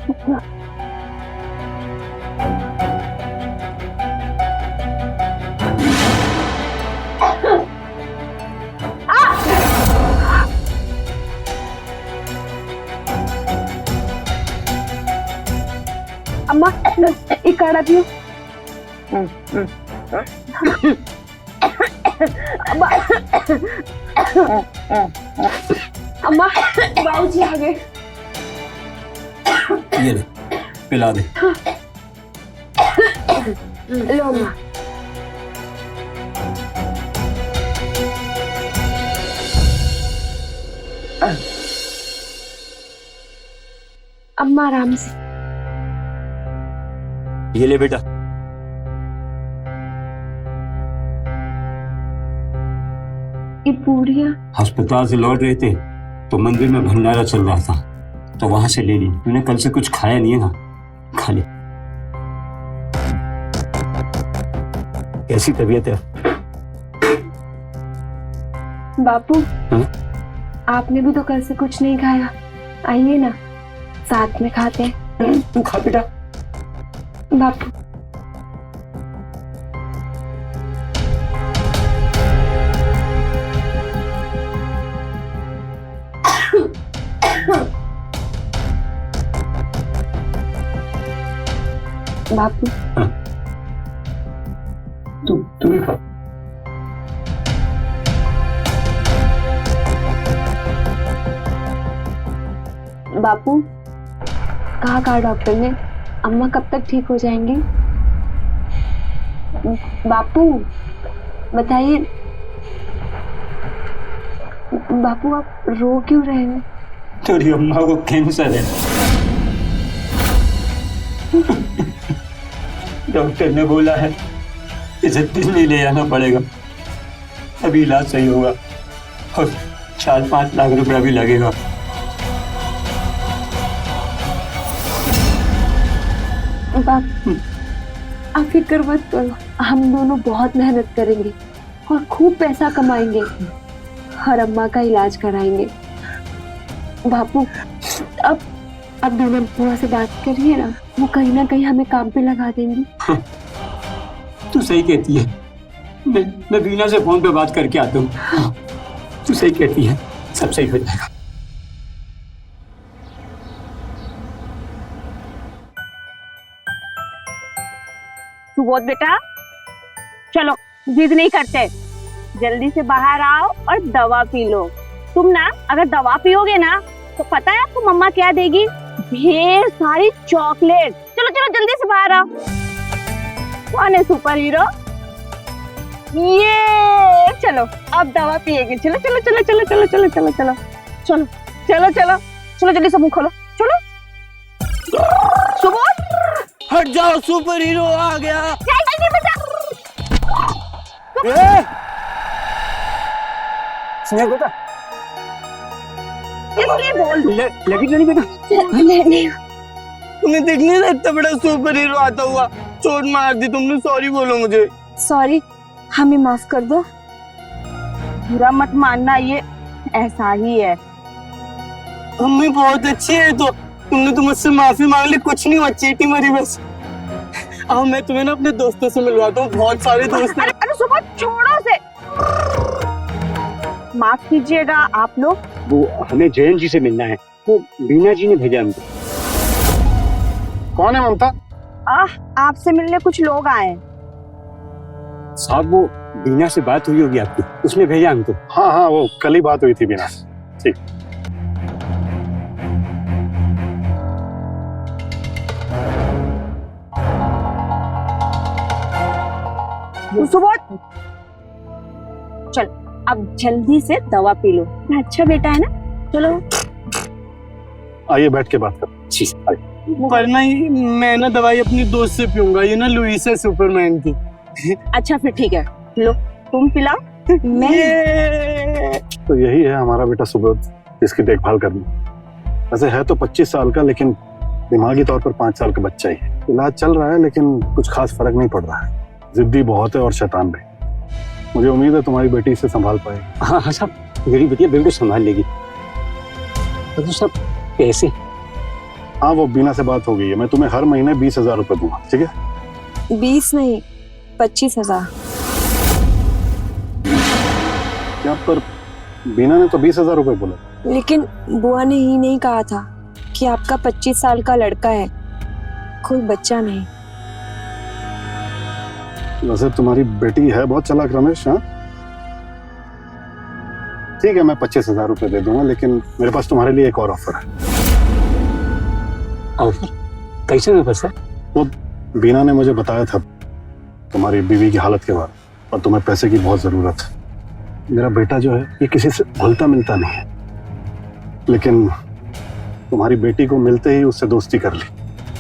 अम्मा एक काढ़ा पियो। अम्मा बाबूजी आ गए। ये ले पिला दे। लो अम्मा। अम्मा आराम से। ये ले बेटा। ये पूरियां अस्पताल से लौट रहे थे तो मंदिर में भंडारा चल रहा था तो वहां से ले ली। तूने कल से कुछ खाया नहीं है ना, खा ले। कैसी तबीयत है? बापू हाँ? आपने भी तो कल से कुछ नहीं खाया, आइए ना साथ में खाते हैं। तू खा बेटा। बापू बापू तू भी खा। बापू कहा डॉक्टर ने अम्मा कब तक ठीक हो जाएंगी? बापू बताइए। बापू आप रो क्यों रहे हैं? तेरी अम्मा को कैंसर है। डॉक्टर ने बोला है इसे दिल्ली ले जाना पड़ेगा, अभी इलाज सही होगा और 4-5 लाख रुपया भी लगेगा। बापू आप फिक्र मत करो, हम दोनों बहुत मेहनत करेंगे और खूब पैसा कमाएंगे और अम्मा का इलाज कराएंगे। बापू अब दोनों बुआ से बात करिए ना, वो कहीं ना कहीं हमें काम पे लगा देंगी। तू सही कहती है। मैं बीना से फोन पे बात करके आता हूँ। तू सही कहती है, सब सही हो जाएगा। सुबोध बेटा चलो, जिद नहीं करते, जल्दी से बाहर आओ और दवा पी लो। तुम ना अगर दवा पियोगे ना तो पता है आपको मम्मा क्या देगी? ढेर सारी चॉकलेट। चलो चलो जल्दी से बाहर आओ। कौन है सुपर हीरो? ये चलो अब दवा पिएगी। चलो चलो चलो चलो चलो चलो चलो चलो चलो चलो चलो चलो जल्दी से मुंह खोलो। चलो सुबोध हट जाओ, सुपर हीरो आ गया। जल्दी बेटा। स्नेह बेटा इसलिए बोल लगी तो नहीं बेटा? नहीं। तुम्हें दिख नहीं रहा इतना बड़ा सुपर हीरो आता हुआ? चोट मार दी तुमने, सॉरी बोलो मुझे। सॉरी, हमें माफ कर दो। बुरा मत मानना, ये ऐसा ही है। मम्मी बहुत अच्छी है, तो तुमने तो मुझसे माफी मांग ली, कुछ नहीं हुआ, चीटी मरी बस। अब मैं तुम्हें ना अपने दोस्तों से मिलवाता हूँ, बहुत सारे दोस्त हैं। अरे सुबह छोड़ो उसे। माफ कीजिएगा आप लोग। वो हमें जयंत जी से मिलना है, वो बीना जी ने भेजा हमको। कौन है ममता? आपसे मिलने कुछ लोग आए हैं। साहब वो बीना से बात हुई होगी आपकी, उसने भेजा हमको। हाँ हाँ, वो कल ही बात हुई थी बीना से। ठीक। सुबह चल अब जल्दी से दवा पी लो। अच्छा बेटा है ना, चलो आइए बैठ के बात कर। वरना ही मैं ना दवाई अपनी दोस्त से पीऊंगा, ये ना लुइस है सुपरमैन की। अच्छा फिर ठीक है, लो तुम पिलाओ। तो यही है हमारा बेटा सुबोध, जिसकी देखभाल करनी। वैसे है तो 25 साल का, लेकिन दिमागी तौर पर 5 साल का बच्चा ही है। इलाज चल रहा है लेकिन कुछ खास फर्क नहीं पड़ रहा है। जिद्दी बहुत है और शैतान भी। मुझे उम्मीद है तुम्हारी बेटी इसे संभाल पाएगी। हाँ हाँ साहब, मेरी बेटिया बिल्कुल संभाल लेगी। तो सब कैसे? हाँ, वो बीना से बात हो गई है, मैं तुम्हें हर महीने 20,000 रुपए दूंगा, ठीक है? 20 नहीं, 25,000। क्या पर बीना ने तो 20,000 रुपए बोला। लेकिन बुआ ने ही नहीं कहा था कि आपका 25 साल का लड़का है, कोई बच्चा नहीं। वैसे तुम्हारी बेटी है बहुत चालाक रमेश। हाँ ठीक है, मैं 25,000 रुपए दे दूंगा, लेकिन मेरे पास तुम्हारे लिए एक और ऑफर है। ऑफर? कैसे में पैसा? वो बीना ने मुझे बताया था तुम्हारी बीवी की हालत के बारे में, और तुम्हें पैसे की बहुत जरूरत है। मेरा बेटा जो है ये किसी से घुलता मिलता नहीं है, लेकिन तुम्हारी बेटी को मिलते ही उससे दोस्ती कर ली,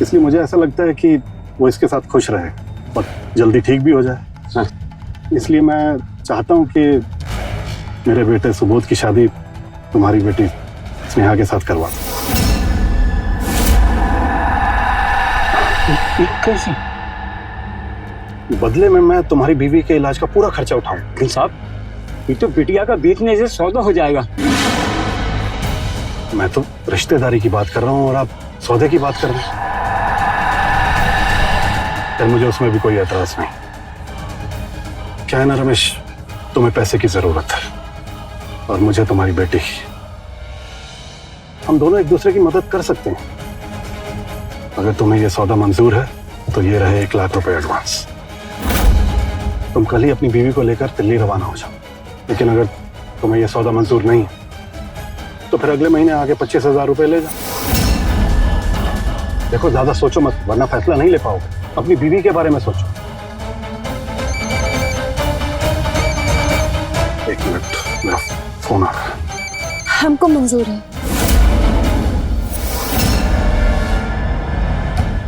इसलिए मुझे ऐसा लगता है कि वो इसके साथ खुश रहे और जल्दी ठीक भी हो जाए। हाँ। इसलिए मैं चाहता हूँ कि मेरे बेटे सुबोध की शादी तुम्हारी बेटी स्नेहा के साथ करवा दो। कैसे? बदले में मैं तुम्हारी बीवी के इलाज का पूरा खर्चा उठाऊं। वकील साहब, ये तो बिटिया का बेचने से सौदा हो जाएगा। मैं तो रिश्तेदारी की बात कर रहा हूँ और आप सौदे की बात कर रहे हैं। फिर मुझे उसमें भी कोई एतराज नहीं। क्या है ना रमेश, तुम्हें पैसे की जरूरत है और मुझे तुम्हारी बेटी की। हम दोनों एक दूसरे की मदद कर सकते हैं। अगर तुम्हें यह सौदा मंजूर है तो ये रहे 1 लाख रुपए एडवांस। तुम कल ही अपनी बीवी को लेकर दिल्ली रवाना हो जाओ। लेकिन अगर तुम्हें यह सौदा मंजूर नहीं है तो फिर अगले महीने आगे 25,000 रुपए ले जाओ। देखो, ज्यादा सोचो मत, वरना फैसला नहीं ले पाओगे। अपनी बीवी के बारे में सोचो। 1 मिनट, मेरा फोन आ रहा है। हमको मंजूर है।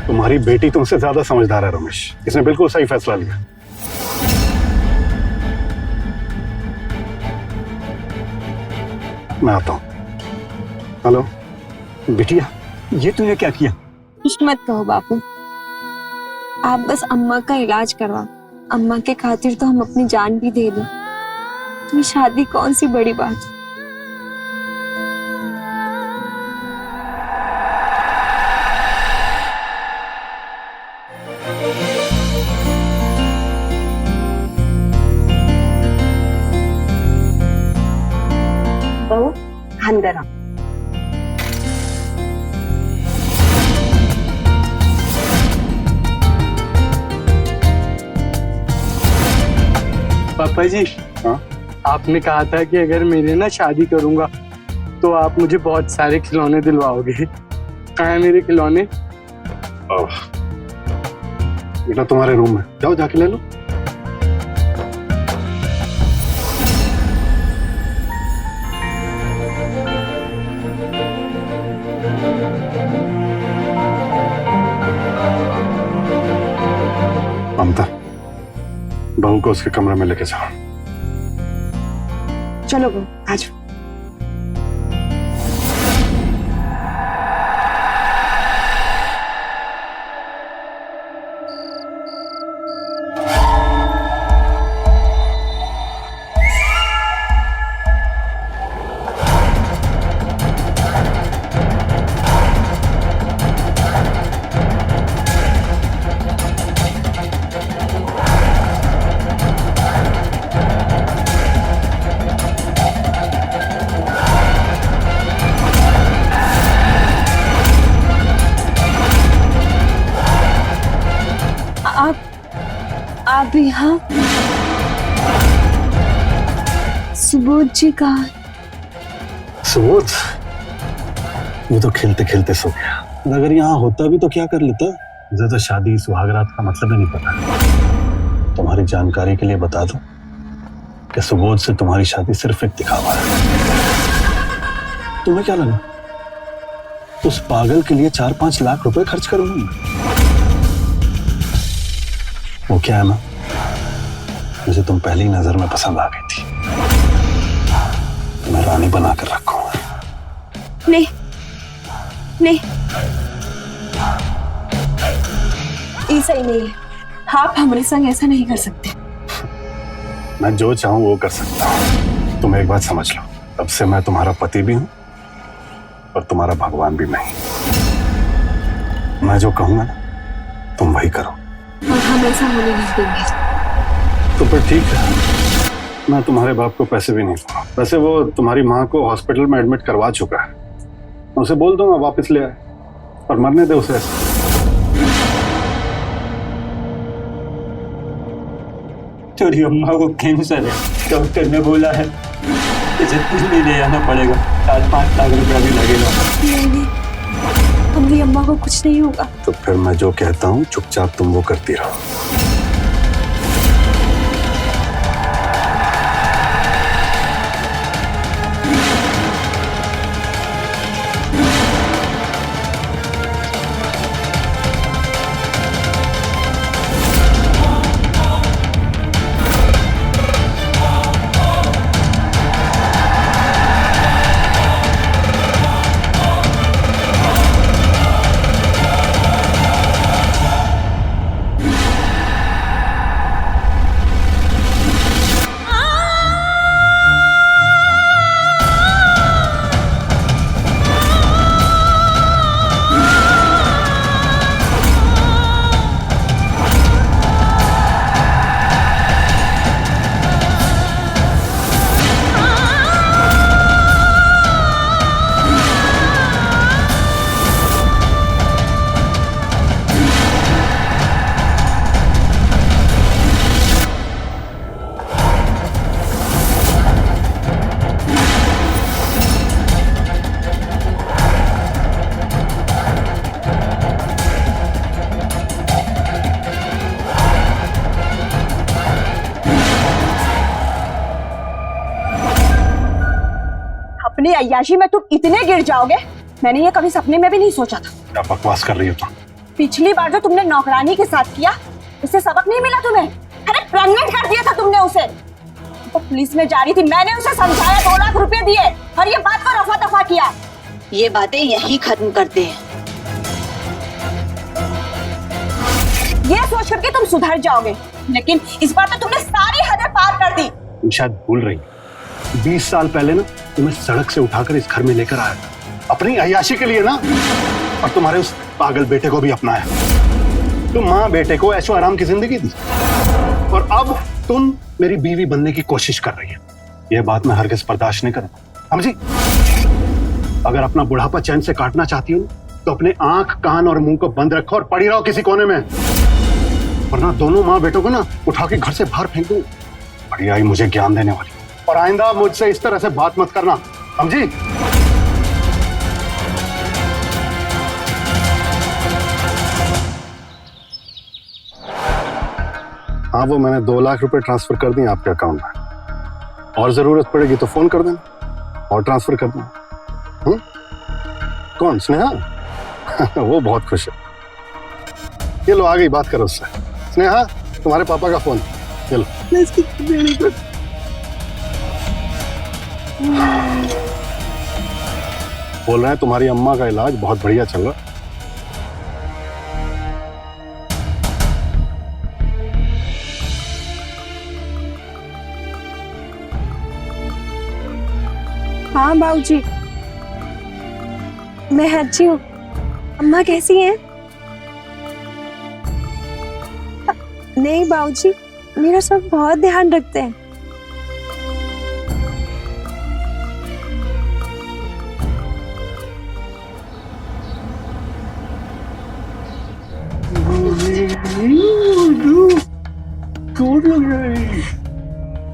तुम्हारी बेटी तुमसे ज्यादा समझदार है रमेश, इसने बिल्कुल सही फैसला लिया। मैं आता हूं। हेलो बिटिया, ये तूने क्या किया? कुछ मत कहो बापू, आप बस अम्मा का इलाज करवा। अम्मा के खातिर तो हम अपनी जान भी दे दें। तो शादी कौन सी बड़ी बात। बहू, अंदर आओ। पापा जी, हाँ? आपने कहा था कि अगर मेरी ना शादी करूंगा तो आप मुझे बहुत सारे खिलौने दिलवाओगे। कहाँ है मेरे खिलौने? बेटा तुम्हारे रूम में, जाओ जाके ले लो। ममता, बहू को उसके कमरे में लेके जाओ। चलो बहू, आज आप यहाँ? सुबोध जी का? सुबोध, वो तो खेलते खेलते सो गया। और अगर यहाँ होता भी तो क्या कर लेता। मुझे तो शादी सुहागरात का मतलब ही नहीं पता। तुम्हारी जानकारी के लिए बता दूं कि सुबोध से तुम्हारी शादी सिर्फ एक दिखावा है। तुम्हें क्या लगा उस पागल के लिए 4-5 लाख रुपए खर्च करूंगा? वो क्या है ना, मुझे तुम पहली नजर में पसंद आ गई थी। मैं रानी बना कर रखूंगा। नहीं नहीं, ये सही नहीं है। आप हमारे संग ऐसा नहीं कर सकते। मैं जो चाहूं वो कर सकता हूं। तुम एक बात समझ लो, अब से मैं तुम्हारा पति भी हूं और तुम्हारा भगवान भी नहीं। मैं जो कहूंगा ना तुम वही करो। और हम ऐसा होने नहीं देंगे। तो फिर ठीक है, मैं तुम्हारे बाप को पैसे भी नहीं दूंगा। वैसे वो तुम्हारी माँ को हॉस्पिटल में एडमिट करवा चुका है, मैं उसे बोल दूंगा वापस ले आए, और मरने दे उसे ऐसे। तेरी अम्मा को कैंसर है, डॉक्टर ने बोला है इसे दिल्ली ले जाना पड़ेगा, 4-5 लाख रुपया भी लगेगा। नहीं, हमारी अम्मा को कुछ नहीं होगा। तो फिर मैं जो कहता हूँ चुपचाप तुम वो करती रहो। अपनी अय्याशी में तुम इतने गिर जाओगे, मैंने ये कभी सपने में भी नहीं सोचा था। क्या बकवास कर रही हो तुम? पिछली बार जो तुमने नौकरानी के साथ किया, उससे सबक नहीं मिला तुम्हें? अरे प्रेग्नेंट कर दिया था तुमने उसे। तो पुलिस में जा रही थी, मैंने उसे समझाया, 2 लाख रुपए दिए और ये बात को रफा दफा किया। ये बातें यही खत्म करते हैं। ये सोच करके तुम सुधर जाओगे, लेकिन इस बार तो तुमने सारी हदें पार कर दी। तुम शायद भूल रही, 20 साल पहले ना तुम्हें सड़क से उठाकर इस घर में लेकर आया था, अपनी अय्याशी के लिए ना, और तुम्हारे उस पागल बेटे को भी अपनाया। तुम माँ बेटे को ऐशो आराम की जिंदगी दी, और अब तुम मेरी बीवी बनने की कोशिश कर रही है। यह बात मैं हरगिज़ बर्दाश्त नहीं करूंगा, समझी? अगर अपना बुढ़ापा चैन से काटना चाहती हो तो अपने आंख, कान और मुंह को बंद रखो और पड़ी रहो किसी कोने में, वरना दोनों माँ बेटों को ना उठा के घर से बाहर फेंक दूं। बड़ी आई मुझे ज्ञान देने वाली, और आइंदा मुझसे इस तरह से बात मत करना, समझी? हाँ, वो मैंने 2 लाख रुपए ट्रांसफर कर दिए आपके अकाउंट में, और जरूरत पड़ेगी तो फोन कर देना और ट्रांसफर कर देना। कौन? स्नेहा? वो बहुत खुश है। ये लो, आ गई, बात करो उससे। स्नेहा, तुम्हारे पापा का फोन, ये लो। बोल रहे हैं तुम्हारी अम्मा का इलाज बहुत बढ़िया चल रहा है। हाँ बाबूजी, मैं अच्छी हूँ। अम्मा कैसी हैं? नहीं बाबूजी, मेरा सब बहुत ध्यान रखते हैं।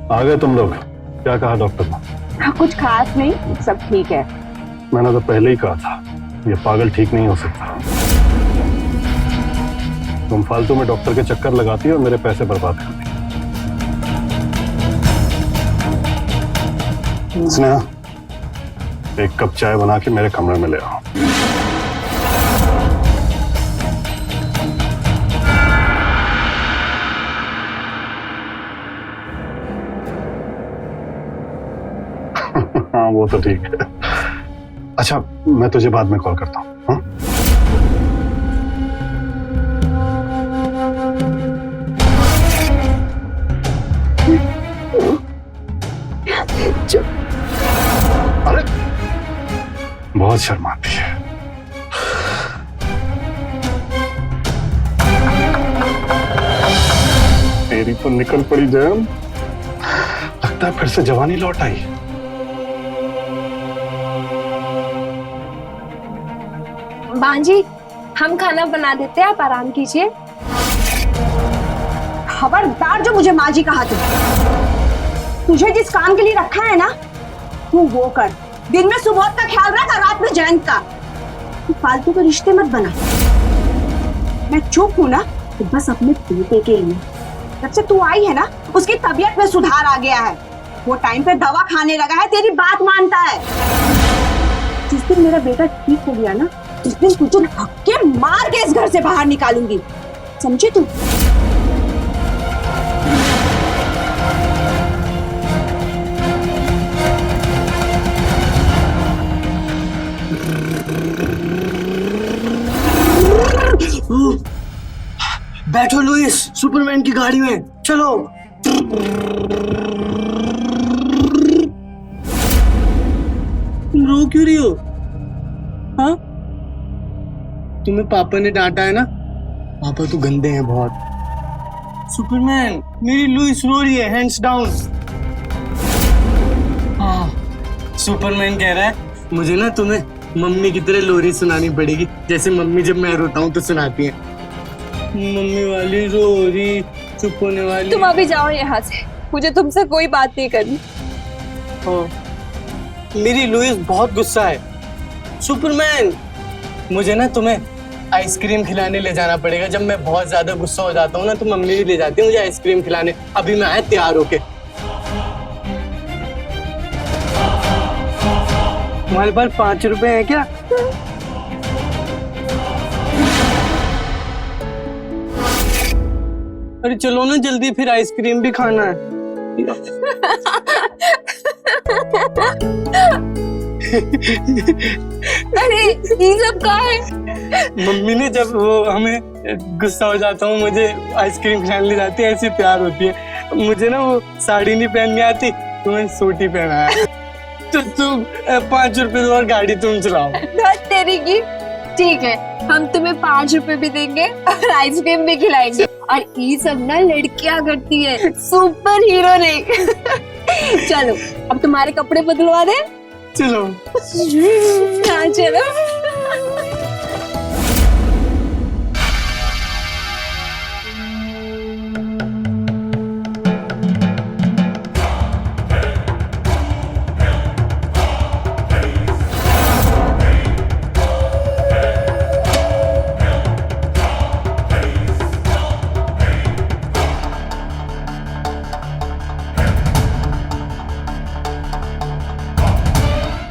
आ गए तुम लोग? क्या कहा डॉक्टर ने? हाँ, कुछ खास नहीं, सब ठीक है। मैंने तो पहले ही कहा था, ये पागल ठीक नहीं हो सकता। तुम फालतू में डॉक्टर के चक्कर लगाती हो और मेरे पैसे बर्बाद करती हो। स्नेहा, 1 कप चाय बना के मेरे कमरे में ले आओ। हाँ, वो तो ठीक है। अच्छा, मैं तुझे बाद में कॉल करता हूँ। हाँ? अरे, बहुत शर्माती है। तेरी तो निकल पड़ी जयम, लगता है फिर से जवानी लौट आई। बांजी, हम खाना बना देते हैं, आप आराम कीजिए। खबरदार जो मुझे माँ जी कहा तुझे जिस काम के लिए रखा है ना तू वो कर। दिन में सुबह का ख्याल रख और रात में जयंत का। तू फालतू के रिश्ते मत बना। मैं चुप हूं ना तो बस अपने बेटे के लिए। जब से तू आई है ना उसकी तबीयत में सुधार आ गया है। वो टाइम पे दवा खाने लगा है, तेरी बात मानता है। जिस दिन मेरा बेटा ठीक हो गया ना उस दिन तुझे धक्के मार के इस घर से बाहर निकालूंगी, समझी तू? बैठो लुइस, सुपरमैन की गाड़ी में चलो। तुम रो क्यों रही हो? हाँ, तुम्हें पापा ने डांटा है ना? पापा तो गंदे हैं बहुत। सुपरमैन, मेरी लुइस रो रही है, हैंड्स डाउन। हाँ, सुपरमैन कह रहा है मुझे ना तुम्हें मम्मी की तरह लोरी सुनानी पड़ेगी, जैसे मम्मी जब मैं रोता हूँ तो सुनाती है। मम्मी वाली लोरी, चुप होने वाली। तुम अभी जाओ यहाँ से, मुझे तुमसे कोई बात नहीं करनी। हाँ, मेरी लुइस बहुत गुस्सा है। सुपरमैन, मुझे ना तुम्हें आइसक्रीम खिलाने ले जाना पड़ेगा। जब मैं बहुत ज्यादा गुस्सा हो जाता हूँ ना तो मम्मी भी ले जाती है मुझे आइसक्रीम खिलाने। अभी मैं आया तैयार होके। तुम्हारे पास 5 रुपए हैं क्या? अरे चलो ना जल्दी, फिर आइसक्रीम भी खाना है। अरे ये सब कहाँ है? मम्मी ने जब वो हमें गुस्सा हो जाता हूँ मुझे आइसक्रीम खिलाने ले जाती है, ऐसी प्यार होती है। मुझे ना वो साड़ी नहीं पहननी आती, तुम्हें सूट ही पहना है। तो तुम 5 रुपए दो और गाड़ी तुम चलाओ। धत तेरी की। ठीक है, हम तुम्हें 5 रुपए भी देंगे और आइसक्रीम भी खिलाएंगे। और ये सब ना लड़कियां करती है, सुपर हीरो नहीं। चलो अब तुम्हारे कपड़े बदलवा दे। चलो। हाँ चलो।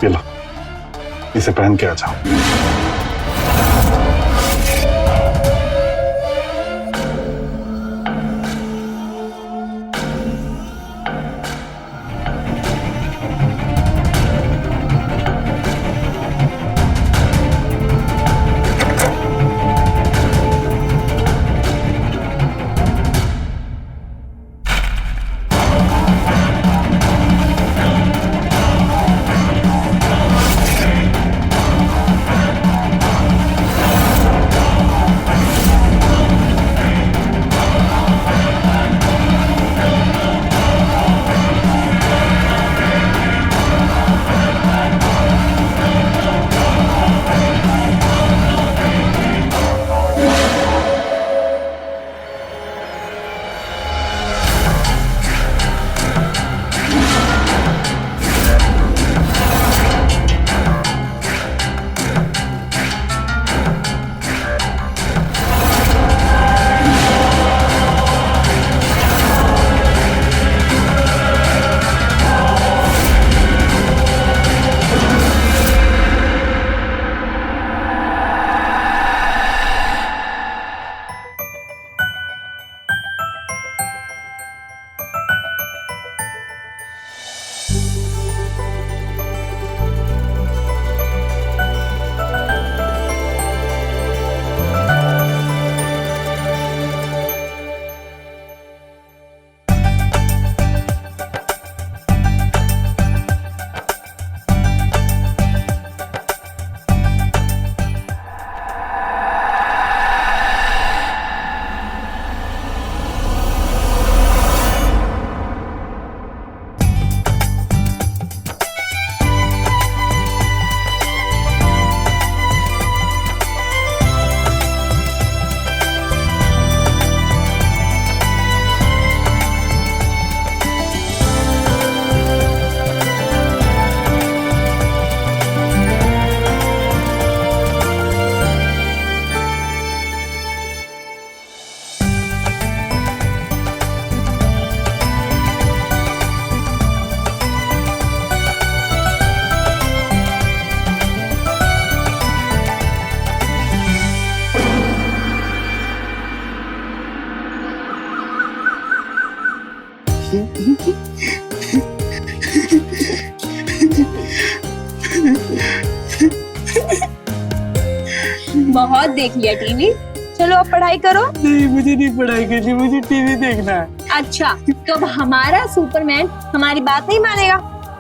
ये लो, इसे पहन के आ जाओ। बहुत देख लिया टीवी, चलो अब पढ़ाई करो। नहीं, मुझे नहीं पढ़ाई करनी, मुझे टीवी देखना है। अच्छा, तो अब हमारा सुपरमैन हमारी बात नहीं मानेगा।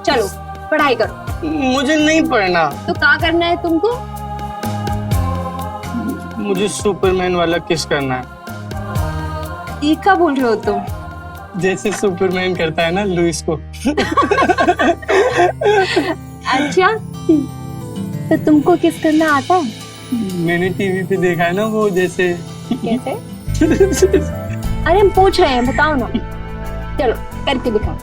चलो पढ़ाई करो। मुझे नहीं पढ़ना। तो क्या करना है तुमको? मुझे सुपरमैन वाला किस करना है, ये क्या बोल रहे हो तुम? जैसे सुपरमैन करता है ना लुइस को। अच्छा, तो तुमको किस करना आता है? मैंने टीवी पे देखा है ना वो, जैसे कैसे? अरे हम पूछ रहे हैं, बताओ ना। चलो करके दिखाओ।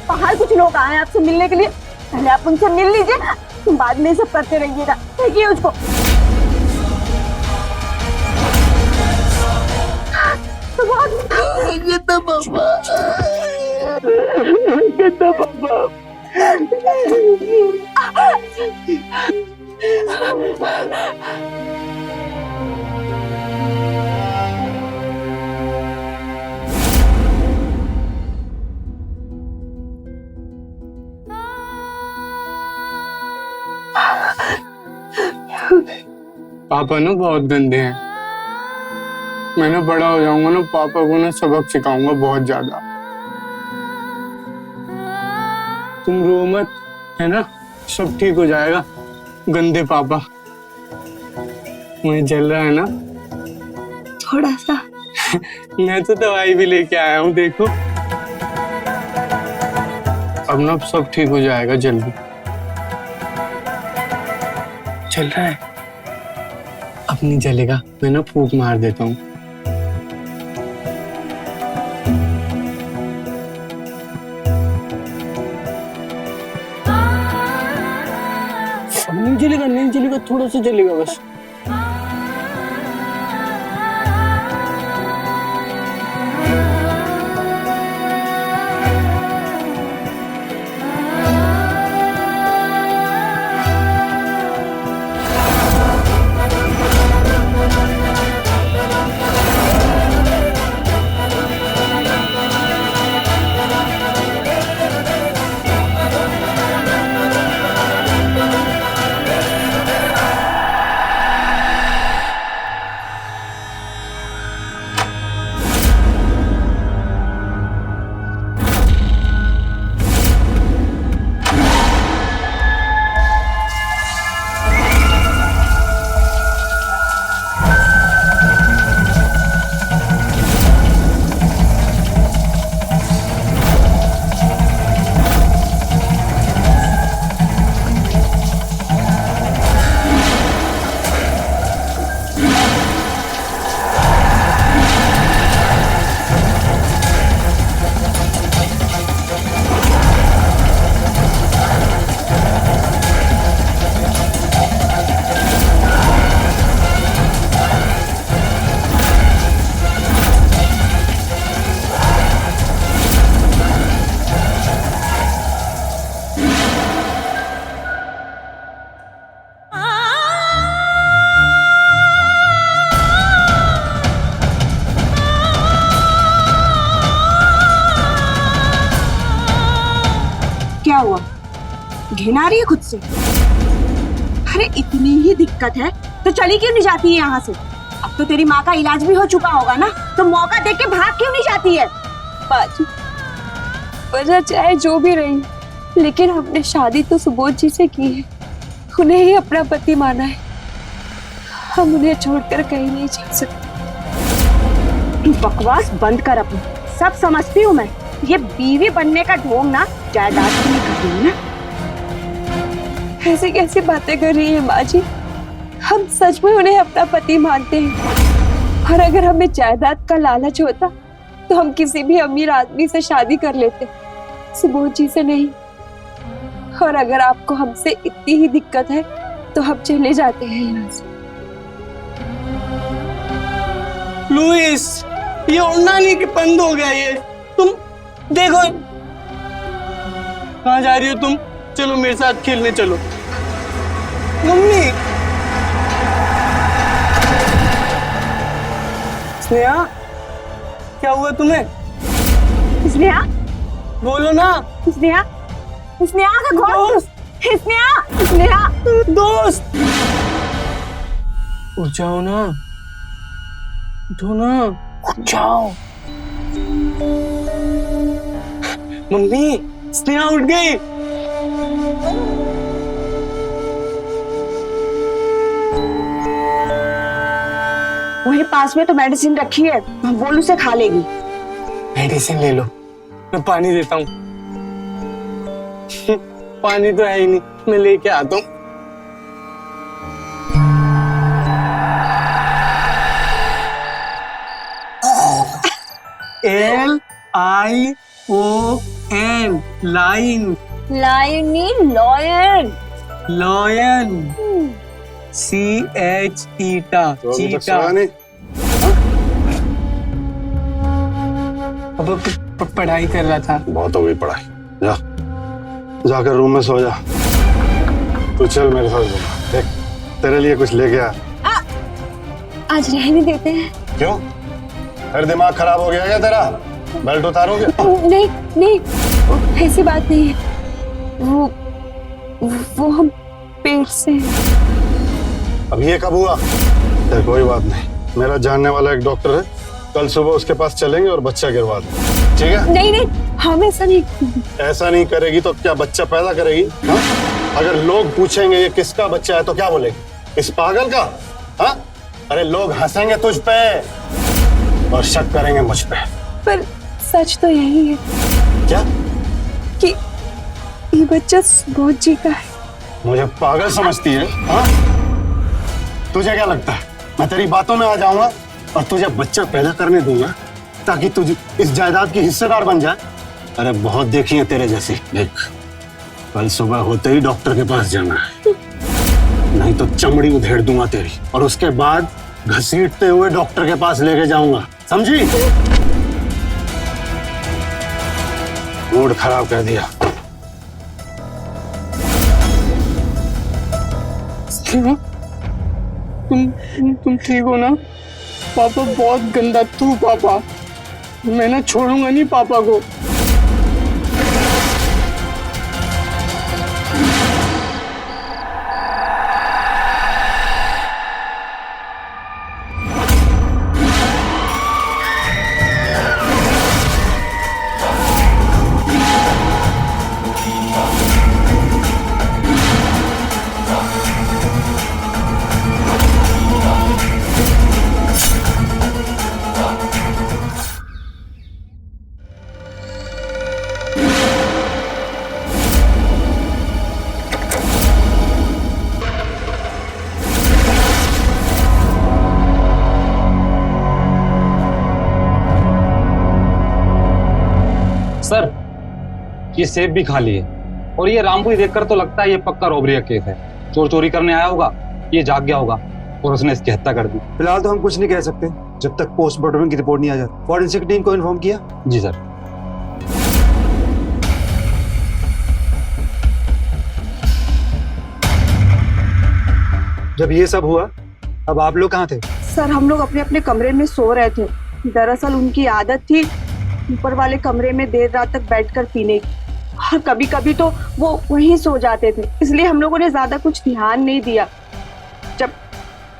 बाहर कुछ लोग आए हैं आपसे मिलने के लिए, पहले आप उनसे मिल लीजिए, तुम बाद में सब करते रहिएगा। देखिए उसको। पापा ना बहुत गंदे हैं। मैं ना बड़ा हो जाऊंगा ना, पापा को ना सबक सिखाऊंगा बहुत ज्यादा। तुम रो मत, है ना, सब ठीक हो जाएगा। गंदे पापा। मुझे जल रहा है ना थोड़ा सा। मैं तो दवाई भी लेके आया हूँ, देखो। अब ना सब ठीक हो जाएगा जल्दी। चल रहा है, अब नहीं जलेगा। मैं ना फूंक मार देता हूँ। अब नहीं जलेगा, नहीं जलेगा, थोड़ा सा जलेगा बस। घिन आ रही है खुद से। अरे इतनी ही दिक्कत है तो चली क्यों नहीं जाती है यहाँ से? अब तो तेरी माँ का इलाज भी हो चुका होगा ना, तो मौका देख के भाग क्यों नहीं जाती है? बाजी, वजह चाहे जो भी रही, लेकिन हमने शादी तो सुबोध जी से की है, उन्हें ही अपना पति माना है। हम उन्हें छोड़कर कहीं नहीं जा सकते। तू बकवास बंद कर अपनी, सब समझती हूँ मैं। ये बीवी बनने का ढोंग ना जायदाद की नहीं कर रही है ना। ऐसी कैसी बातें कर रही है माँ जी? हम सच में उन्हें अपना पति मानते हैं, और अगर हमें जायदाद का लालच होता तो हम किसी भी अमीर आदमी से शादी कर लेते, सुबोध जी से नहीं। और अगर आपको हमसे इतनी ही दिक्कत है तो हम चले जाते हैं यहाँ से। लुइस, ये उड़ना नहीं कि बंद हो गया ये। तुम देखो कहाँ जा रही हो तुम? चलो मेरे साथ खेलने चलो। मम्मी, स्नेहा, क्या हुआ तुम्हें? स्नेहा, बोलो ना। स्नेहा, स्नेहा का घोट, स्नेहा, स्नेहा। दोस्त, उठ जाओ ना, उठो ना, उठ जाओ। मम्मी, स्नेहा उठ गई। वहीं पास में तो मेडिसिन रखी है, बोल उसे खा लेगी। मेडिसिन ले लो, मैं पानी देता हूँ। पानी तो है ही नहीं, मैं लेके आता हूँ। LION, line. लायनी लॉयन। लॉयन। CH चीटा, तो अभी तक चीटा। सोया नहीं? अब पढ़ाई कर रहा था। बहुत हो गई पढ़ाई, जा जाकर रूम में सो जा। तू चल मेरे साथ घूम, देख तेरे लिए कुछ लेके आ। आज रहने देते हैं। क्यों, फिर दिमाग खराब हो गया क्या तेरा? बेल्ट उतारोगे? नहीं नहीं, ऐसी बात नहीं है। वो हम पेट से। अब ये कब हुआ? चल कोई बात नहीं, मेरा जानने वाला एक डॉक्टर है, कल सुबह उसके पास चलेंगे और बच्चा गिरवा देंगे, ठीक है? नहीं नहीं, हम ऐसा नहीं। ऐसा नहीं करेगी तो क्या बच्चा पैदा करेगी? हाँ? अगर लोग पूछेंगे ये किसका बच्चा है तो क्या बोलेगी? इस पागल का? हाँ? अरे लोग हंसेंगे तुझ पे और शक करेंगे मुझ पे। पर सच तो यही है क्या? कि ये बच्चा सुबोध जी का है। मुझे पागल समझती है? हाँ? तुझे क्या लगता है मैं तेरी बातों में आ जाऊंगा और तुझे बच्चा पैदा करने दूंगा ताकि तुझ इस जायदाद की हिस्सेदार बन जाए? अरे बहुत देखी है तेरे जैसी। देख, कल सुबह होते ही डॉक्टर के पास जाना है, नहीं तो चमड़ी उधेड़ दूंगा तेरी, और उसके बाद घसीटते हुए डॉक्टर के पास लेके जाऊंगा, समझी? मूड खराब कर दिया। तुम ठीक हो ना? पापा बहुत गंदा, तू पापा, मैं ना छोड़ूंगा नहीं पापा को। सर, ये सेब भी खा लिए और ये रामपुरी देखकर तो लगता है ये पक्का रॉबरी का केस है। चोर चोरी करने आया होगा, ये जाग गया होगा और उसने इसकी हत्या कर दी। फिलहाल तो हम कुछ नहीं कह सकते जब तक पोस्टमार्टम की रिपोर्ट नहीं आ जाती। फॉरेंसिक टीम को इन्फॉर्म किया? जी सर। जब ये सब हुआ अब आप लोग कहाँ थे? सर हम लोग अपने अपने कमरे में सो रहे थे। दरअसल उनकी आदत थी ऊपर वाले कमरे में देर रात तक बैठकर पीने की। और कभी कभी तो वो वहीं सो जाते थे, इसलिए हम लोगों ने ज्यादा कुछ ध्यान नहीं दिया। जब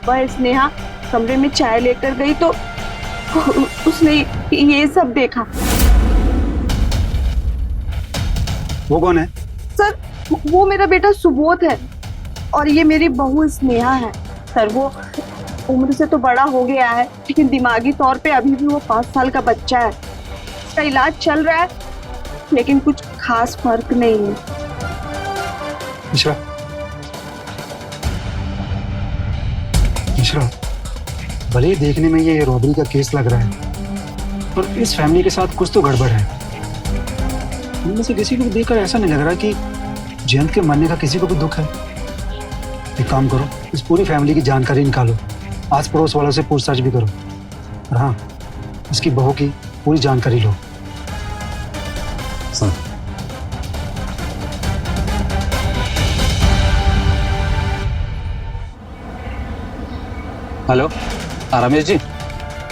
वह स्नेहा कमरे में चाय लेकर गई तो उसने ये सब देखा। वो कौन है? सर वो मेरा बेटा सुबोध है और ये मेरी बहू स्नेहा है। सर वो उम्र से तो बड़ा हो गया है, लेकिन दिमागी तौर पे अभी भी वो 5 साल का बच्चा है। इसका इलाज चल रहा है, लेकिन कुछ खास फर्क नहीं है। मिश्रा, मिश्रा, भले ही देखने में ये रॉबरी का केस लग रहा है, पर इस फैमिली के साथ कुछ तो गड़बड़ है। इनमें से किसी को भी देखकर ऐसा नहीं लग रहा कि जयंत के मरने का किसी को भी दुख है। एक काम करो, इस पूरी फैमिली की जानकारी निकालो, आस पड़ोस वालों से पूछताछ भी करो, और हाँ, इसकी बहू की पूरी जानकारी लो। सर, हेलो, रमेश जी,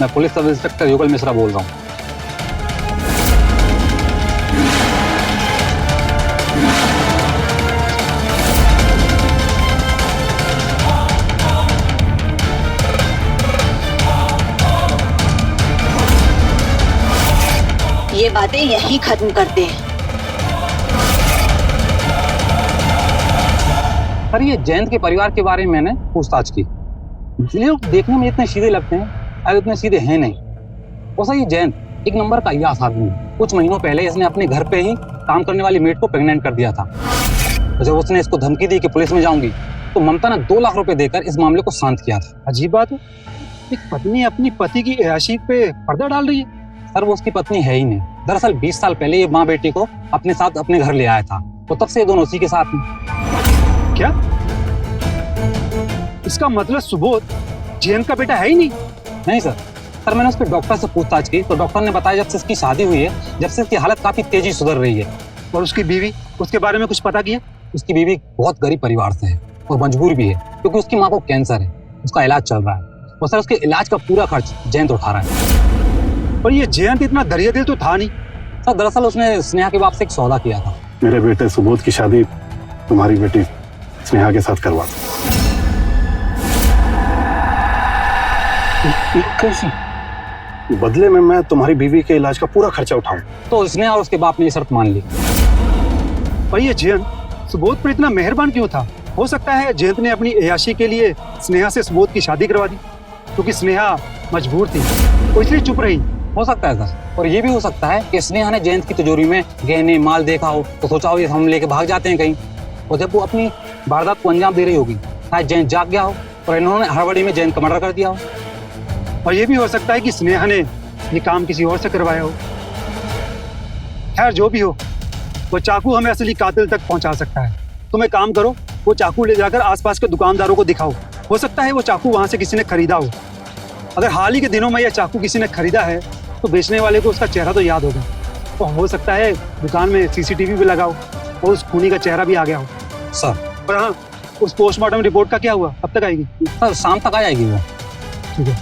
मैं पुलिस सब इंस्पेक्टर युगल मिश्रा बोल रहा हूँ। ये बातें यही खत्म करते हैं। पर ये जयंत के परिवार के बारे में मैंने पूछताछ की। ये लोग देखने में इतने सीधे लगते हैं, अगर इतने सीधे हैं नहीं। वैसा ये जयंत एक नंबर का अय्याश आदमी है। कुछ महीनों पहले इसने अपने घर पे ही काम करने वाली मेट को प्रेग्नेंट कर दिया था। तो जब उसने इसको धमकी दी कि पुलिस में जाऊंगी, तो ममता ने 2 लाख रुपए देकर इस मामले को शांत किया था। अजीब बात है, एक पत्नी अपनी पति की अय्याशी पे पर्दा डाल रही है। सर, वो उसकी पत्नी है ही नहीं। दरअसल 20 साल पहले ये माँ बेटी को अपने साथ अपने घर ले आया था, तो तब से ये दोनों उसी के साथ हैं। क्या? इसका मतलब सुबोध जयंत का बेटा है ही नहीं? नहीं सर, मैंने उसके डॉक्टर से पूछताछ की, तो डॉक्टर ने बताया जब से इसकी शादी हुई है, जब से इसकी हालत काफी तेजी सुधर रही है। और उसकी बीवी, उसके बारे में कुछ पता किया? उसकी बीवी बहुत गरीब परिवार से है और मजबूर भी है, क्योंकि उसकी माँ को कैंसर है। उसका इलाज चल रहा है और सर उसके इलाज का पूरा खर्च जयंत उठा रहा है। और ये जयंत इतना दरिया दिल तो था नहीं। सर, दरअसल उसने स्नेहा के बाप से एक सौदा किया था। मेरे बेटे सुबोध की शादी तुम्हारी बेटी स्नेहा के साथ करवा दो। कैसे? बदले में मैं तुम्हारी बीवी के इलाज का पूरा खर्चा उठाऊं। तो स्नेहा और उसके बाप ने ये शर्त मान ली। पर ये जयंत सुबोध पर इतना मेहरबान क्यों था? हो सकता है जयंत ने अपनी अय्याशी के लिए स्नेहा से सुबोध की शादी करवा दी, क्योंकि स्नेहा मजबूर थी, वो इसलिए चुप रही। हो सकता है सर, और ये भी हो सकता है कि स्नेहा ने जयंत की तिजोरी में गहने माल देखा हो, तो सोचा हो ये हम लेके भाग जाते हैं कहीं, और जब वो अपनी वारदात को अंजाम दे रही होगी, शायद जयंत जाग गया हो और इन्होंने हड़बड़ी में जयंत का मर्डर कर दिया हो। और ये भी हो सकता है कि स्नेहा ने ये काम किसी और से करवाया हो। खैर जो भी हो, वो चाकू हमें असली कातिल तक पहुंचा सकता है। तुम एक काम करो, वो चाकू ले जाकर आसपास के दुकानदारों को दिखाओ। हो सकता है वो चाकू वहां से किसी ने खरीदा हो। अगर हाल ही के दिनों में यह चाकू किसी ने खरीदा है, तो बेचने वाले को उसका चेहरा तो याद होगा। तो हो सकता है दुकान में सीसीटीवी भी लगाओ और उस खूनी का चेहरा भी आ गया हो। सर, पर हाँ, उस पोस्टमार्टम रिपोर्ट का क्या हुआ? कब तक आएगी? सर शाम तक आ जाएगी वो। ठीक है।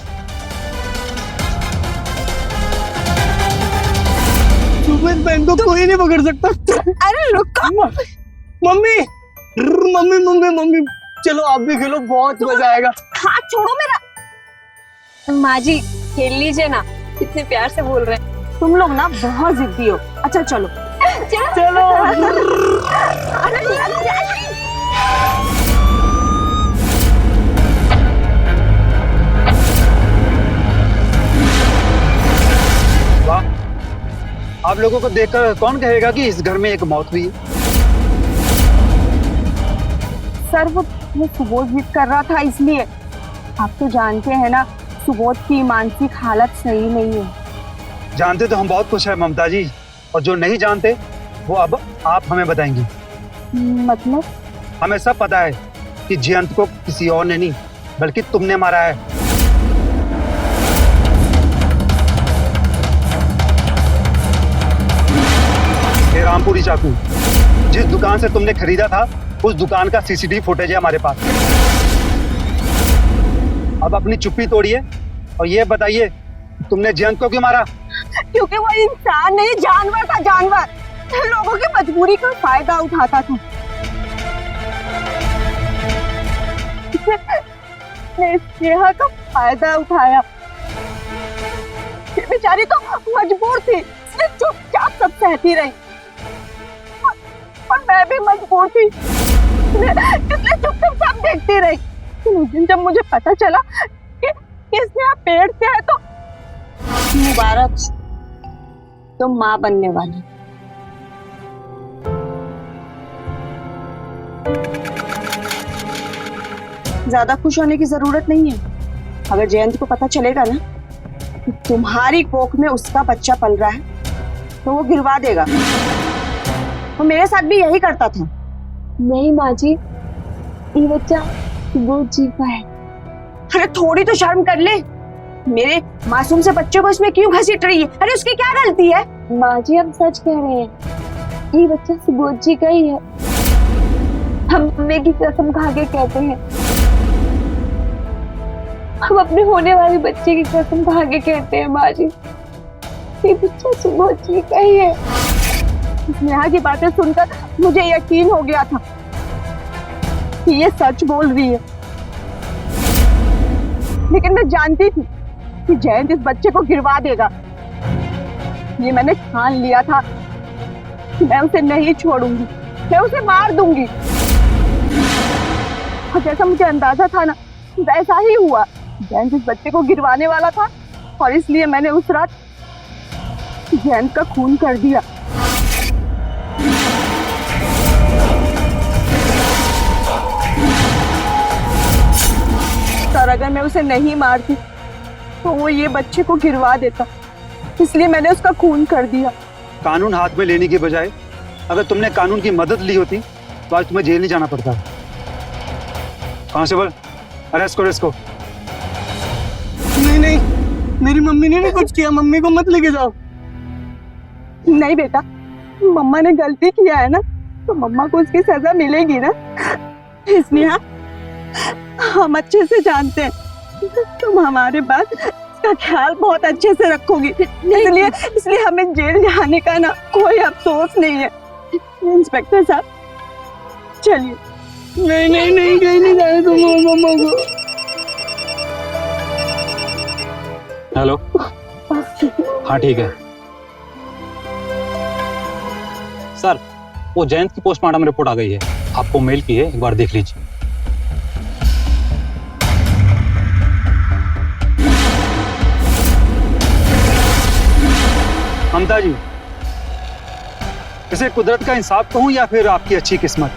सुबोध बहन को कोई नहीं पकड़ सकता। अरे रुको। मम्मी, मम्मी मम्मी मम्मी, चलो आप भी खेलो, बहुत मजा आएगा। हाथ छोड़ो मेरा। माँ जी खेल लीजिए ना, कितने प्यार से बोल रहे हैं। तुम लोग ना बहुत जिद्दी हो। अच्छा चलो चलो। अरे वाह, आप लोगों को देखकर कौन कहेगा कि इस घर में एक मौत हुई है? सर वो सुबोध जिद कर रहा था, इसलिए। आप तो जानते हैं ना, सुबोध की मानसिक हालत सही नहीं है। जानते तो हम बहुत कुछ है ममता जी, और जो नहीं जानते वो अब आप हमें बताएंगी। मतलब? हमें सब पता है कि जयंत को किसी और ने नहीं, बल्कि तुमने मारा है। ये रामपुरी चाकू जिस दुकान से तुमने खरीदा था, उस दुकान का सीसीटीवी फुटेज है हमारे पास। अब अपनी चुप्पी तोड़िए और ये बताइए तुमने जयंत को क्यों मारा? क्योंकि वो इंसान नहीं, जानवर था, जानवर। लोगों की मजबूरी का फायदा उठाता था। इसने स्नेहा का फायदा उठाया। ये बेचारी तो मजबूर थी, इसलिए चुपचाप सब सहती रही। और मैं भी मजबूर थी, इसलिए चुपचाप सब देखती रही। उस दिन जब मुझे पता चला कि इसने पेड़ से है तो मुबारक, तुम माँ बनने वाली। ज्यादा खुश होने की जरूरत नहीं है। अगर जयंत को पता चलेगा ना कि तुम्हारी कोख में उसका बच्चा पल रहा है तो वो गिरवा देगा। वो मेरे साथ भी यही करता था। नहीं माँ जी, ये बच्चा सुबोध जी का है। अरे थोड़ी तो शर्म कर ले, मेरे मासूम से बच्चे को इसमें क्यों घसीट रही है? अरे उसकी क्या गलती है? माँ जी हम सच कह रहे हैं, ये बच्चा सुबोध जी का ही है। हम मम्मी की कसम खा के कहते हैं, हम अपने होने वाले बच्चे की कसम खा के कहते हैं माँ जी, ये बच्चा सुबोध जी का ही है। स्नेहा की बातें सुनकर मुझे यकीन हो गया था कि ये सच बोल रही है, लेकिन मैं जानती थी कि जयंत इस बच्चे को गिरवा देगा। ये मैंने ठान लिया था कि मैं उसे नहीं छोड़ूंगी, मैं उसे मार दूंगी। और जैसा मुझे अंदाजा था ना, वैसा ही हुआ। जयंत इस बच्चे को गिरवाने वाला था और इसलिए मैंने उस रात जयंत का खून कर दिया। और अगर मैं उसे नहीं मारती तो वो ये बच्चे को गिरवा देता, इसलिए मैंने उसका खून कर दिया। कानून हाथ में लेने की बजाय अगर तुमने कानून की मदद ली होती तो आज तुम्हें जेल नहीं जाना पड़ता। कांस्टेबल, अरेस्ट करो इसको। नहीं नहीं, मेरी मम्मी ने नहीं कुछ किया, मम्मी को मत लेके जाओ। नहीं बेटा, मम्मा ने गलती किया है ना तो मम्मा को उसकी सजा मिलेगी ना। स्नेहा, हम अच्छे से जानते हैं तुम हमारे बाद इसका ख्याल बहुत अच्छे से रखोगी, इसलिए हमें जेल जाने का ना कोई अफसोस नहीं है। इंस्पेक्टर साहब चलिए। नहीं नहीं नहीं, कहीं नहीं जाए तुम मम्मा को। हेलो, हाँ ठीक है सर, वो जयंत की पोस्टमार्टम रिपोर्ट आ गई है, आपको मेल की है, एक बार देख लीजिए। ममता जी, इसे कुदरत का इंसाफ कहूं या फिर आपकी अच्छी किस्मत,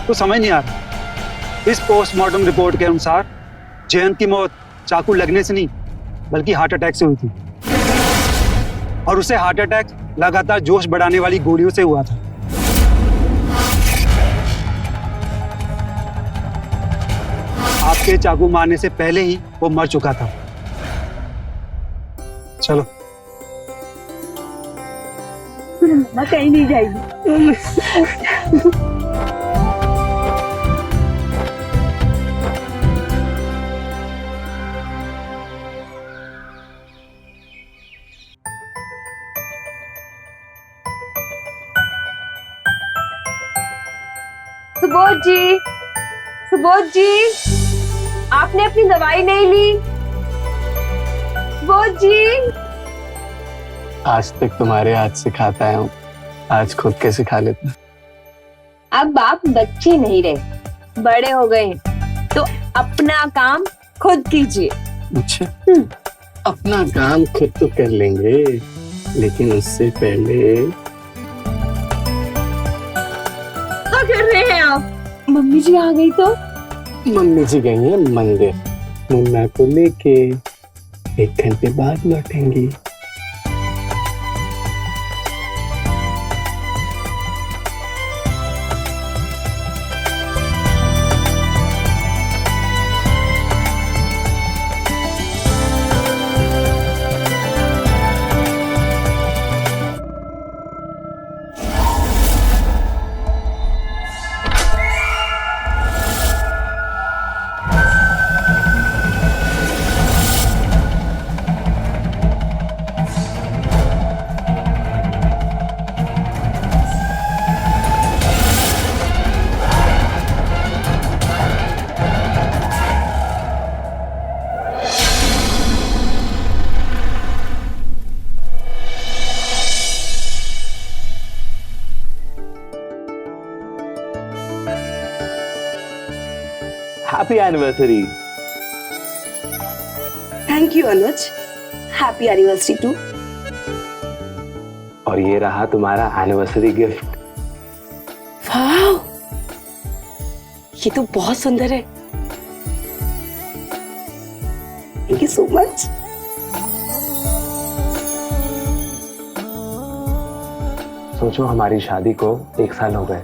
तो समझ नहीं आ रहा। इस पोस्टमार्टम रिपोर्ट के अनुसार जयंत की मौत चाकू लगने से नहीं बल्कि हार्ट अटैक से हुई थी, और उसे हार्ट अटैक लगातार जोश बढ़ाने वाली गोलियों से हुआ था। आपके चाकू मारने से पहले ही वो मर चुका था। चलो, मम्मा कहीं नहीं जाएगी। सुबोध जी, सुबोध जी, आपने अपनी दवाई नहीं ली। सुबोध जी, आज तक तुम्हारे हाथ से खाता है, आज खुद कैसे खा लेता। अब आप बच्चे नहीं रहे, बड़े हो गए हैं, तो अपना काम खुद कीजिए। अच्छा, अपना काम खुद तो कर लेंगे, लेकिन उससे पहले क्या कर रहे हैं आप? मम्मी जी आ गई तो? मम्मी जी गई हैं मंदिर, मुन्ना को लेके 1 घंटे बाद लौटेंगी। Happy anniversary. Thank you Anuj, happy anniversary too. और ये रहा तुम्हारा एनिवर्सरी गिफ्ट। वाह, ये तो बहुत सुंदर है। Thank you so much. सोचो हमारी शादी को 1 साल हो गए,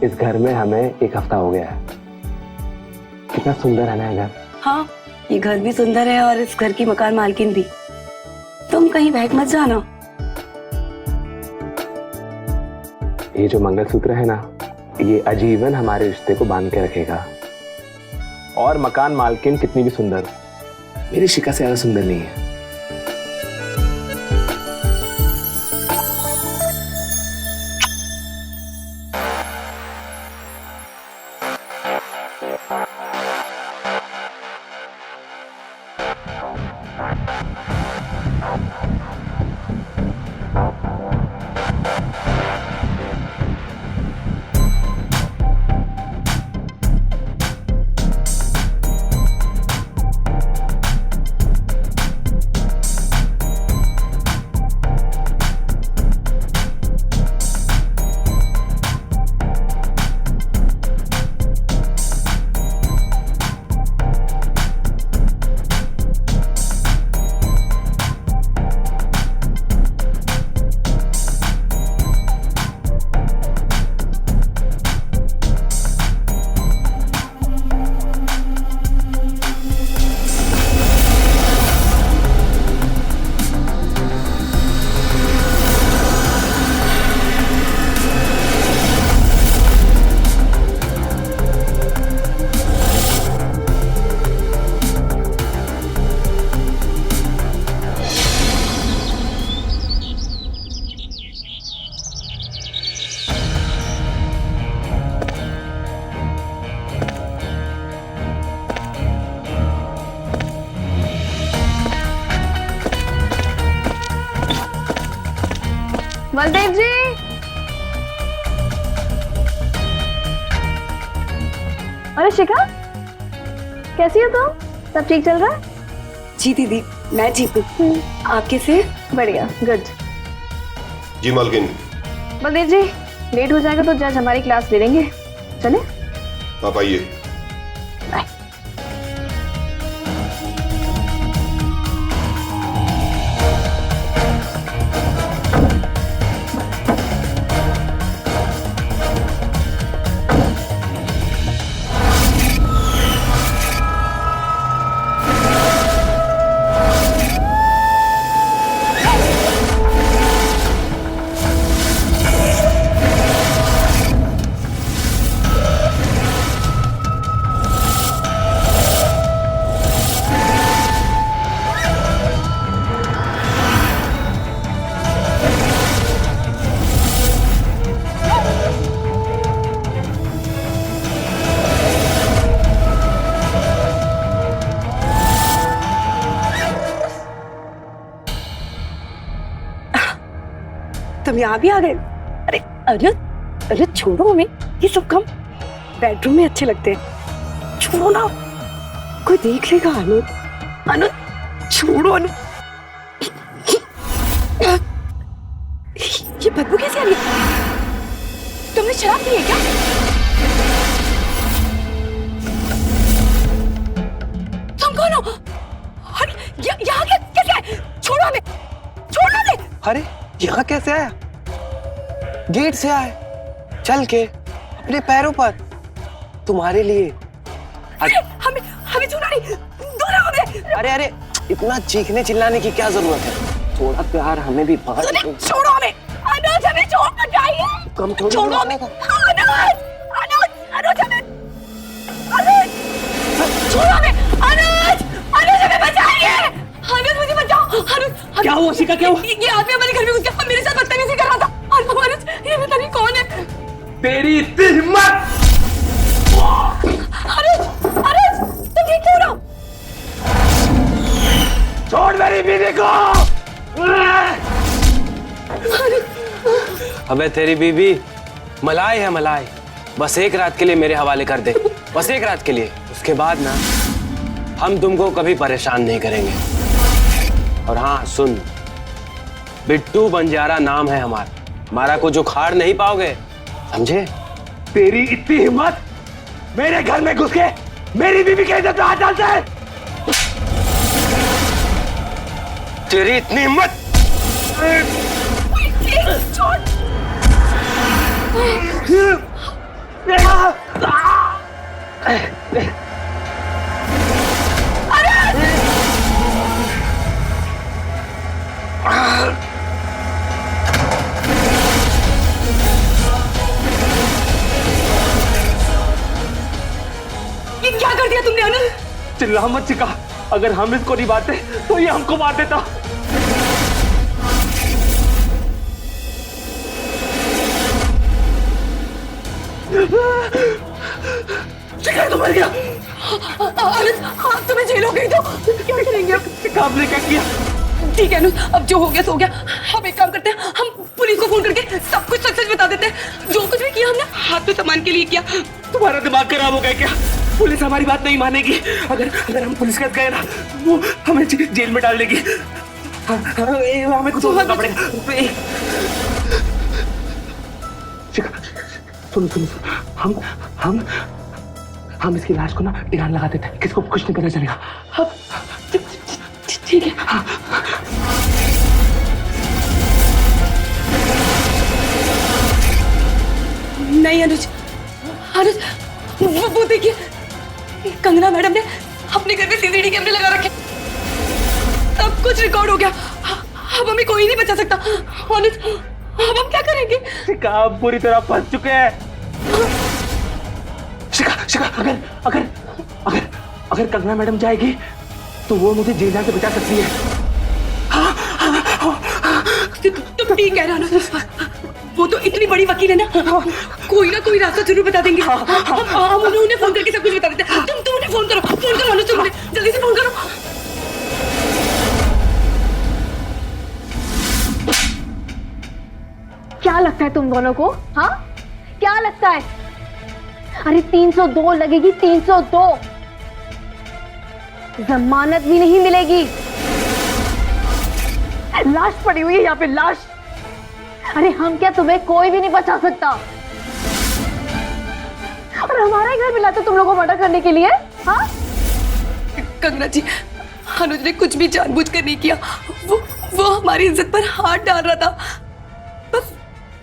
इस घर में हमें 1 हफ्ता हो गया है। कितना सुंदर है ना ये घर। हाँ, ये घर भी सुंदर है और इस घर की मकान मालकिन भी। तुम कहीं बहक मत जाना। ये जो मंगलसूत्र है ना, ये आजीवन हमारे रिश्ते को बांध के रखेगा। और मकान मालकिन कितनी भी सुंदर, मेरी शिका से ज्यादा सुंदर नहीं है। बलदेव जी, अरे शिखा, कैसी हो तुम? सब ठीक चल रहा है? जी दीदी, मैं ठीक हूँ। आप कैसे? बढ़िया, गुड। जी मालकिन। बलदेव जी, लेट हो जाएगा तो जज हमारी क्लास ले लेंगे। चले? आप आइए। बाय। तुम यहाँ भी आ गए? अरे अरे अरे छोड़ो हमें, ये सब काम बेडरूम में अच्छे लगते हैं। छोड़ो ना, कोई देख लेगा। अनुज, अनुज छोड़ो। अनुज, ये बदबू कैसे आ रही है? तुमने शराब पी है क्या? तुम कौन हो? अरे यहाँ कैसे आए? छोड़ो हमें, छोड़ो हमें। अरे यहाँ कैसे आया? गेट से आया, चल के अपने पैरों पर, तुम्हारे लिए। हमें हमें छोड़ो नहीं, दूर रहो हमें। अरे अरे, इतना चीखने चिल्लाने की क्या जरूरत है? थोड़ा प्यार हमें भी बाहर। छोड़ो हमें, अनुज हमें छोड़ मत जाइए। कम थोड़ी छोड़ो हमें, अनुज, अनुज, अनुज हमें, अनुज छोड़ो हमें, अनुज, अनुज हमें बचाइए। अनुज मुझे बचाओ। अनुज, क्या हुआ शिखा, क्या हुआ? ये आदमी हमारे घर में घुस गया, मेरे साथ बदतमीजी कर रहा था। अनुज, ये पता नहीं कौन है। तेरी इतनी हिम्मत! अनुज, अनुज तुम ठीक क्यों हो? छोड़ मेरी बीवी को! अबे तेरी बीवी मलाई है, मलाई। बस एक रात के लिए मेरे हवाले कर दे। बस एक रात के लिए। उसके बाद ना हम तुमको कभी परेशान नहीं करेंगे। और हाँ सुन, बिट्टू बंजारा नाम है हमारा कुछ उखाड़ नहीं पाओगे, समझे? तेरी इतनी हिम्मत मेरे घर में घुस के मेरी बीवी के इज्जत पे हाथ डालता है? तेरी इतनी हिम्मत? ये क्या कर दिया तुमने अनिल? चिल्ला मत चिका, अगर हम इसको नहीं मारते तो ये हमको मार देता। शिखर तो मर गया। आप तुम्हें जेल हो गई तो क्या करेंगे अब? आपने क्या किया? ठीक है अनुज, अब जो हो गया सो गया। हम एक काम करते हैं, हम पुलिस को फोन करके सब कुछ सच सच बता देते हैं। जो कुछ भी किया हमने हाथ में सामान के लिए किया। तुम्हारा दिमाग खराब हो गया क्या? पुलिस हमारी बात नहीं मानेगी। अगर हम पुलिस के पास गए ना, वो हमें जेल में डाल देगी। हमें कुछ और करना पड़ेगा। सुन सुन, हम इसकी लाश को ना टिकान लगा देते हैं, किसको कुछ नहीं पता चलेगा। ठीक है। हाँ। नहीं अनुज, अनुज वो देखिए, कंगना मैडम ने अपने घर में सीसीटीवी कैमरे लगा रखे। सब कुछ रिकॉर्ड हो गया। अब हमें कोई नहीं बचा सकता। अनुज, अब हम क्या करेंगे? शिखा पूरी तरह फंस चुके हैं। शिखा, अगर कंगना मैडम जाएगी तो वो मुझे जेल से बचा सकती है। तुम ठीक कह रहे हो, वो तो इतनी बड़ी वकील है ना, कोई ना कोई रास्ता जरूर बता देंगे। हम उन्हें फोन करके सब कुछ बता देते हैं। तुम उन्हें फोन करो अनुज, तुम जल्दी से फोन करो। क्या लगता है तुम दोनों को? हाँ, क्या लगता है? अरे 302 लगेगी, 302। जमानत भी नहीं मिलेगी। लाश पड़ी हुई है यहाँ पे, लाश। अरे हम क्या, तुम्हें कोई भी नहीं बचा सकता। और हमारा ही घर मिला था तुम लोगों को मर्डर करने के लिए? हाँ कंगना जी, अनुज ने कुछ भी जानबूझकर नहीं किया। वो हमारी इज्जत पर हाथ डाल रहा था, बस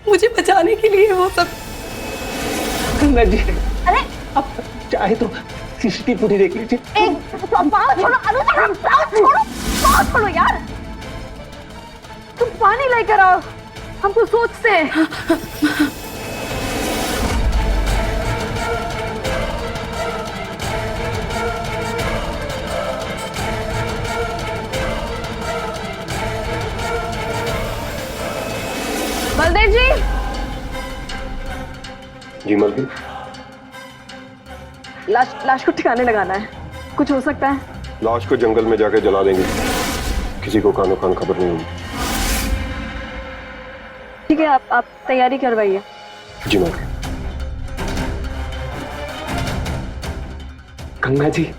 मुझे बचाने के लिए वो सब। कंगना जी, अरे अब चाहे तो सीसीटीवी फुटेज देख लीजिए। पाँव छोड़ो अनुज, पाँव छोड़ो यार। तुम पानी लेकर आओ, हम तो सोचते हैं। बलदेव जी। जी मालकिन। लाश को ठिकाने लगाना है, कुछ हो सकता है? लाश को जंगल में जाके जला देंगे, किसी को कानो कान खबर नहीं होगी। ठीक है, आप तैयारी करवाइए। जी मालकिन। गंगा जी,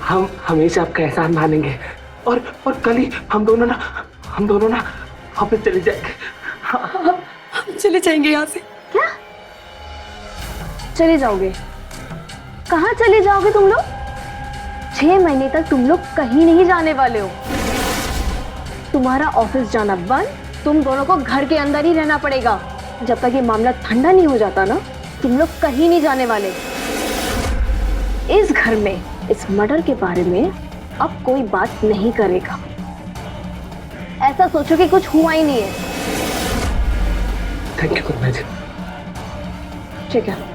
हम हमेशा आपका एहसान मानेंगे और कल ही हम दोनों ना वापस चले जाएंगे। हम चले जाएंगे यहाँ से। क्या चले जाओगे? कहाँ चले जाओगे तुम लोग? 6 महीने तक तुम लोग कहीं नहीं जाने वाले हो। तुम्हारा ऑफिस जाना बंद, तुम दोनों को घर के अंदर ही रहना पड़ेगा। जब तक ये मामला ठंडा नहीं हो जाता ना, तुम लोग कहीं नहीं जाने वाले। इस घर में इस मर्डर के बारे में अब कोई बात नहीं करेगा। ऐसा सोचो कि कुछ हुआ ही नहीं है। Thank you Ganga ji. ठीक है।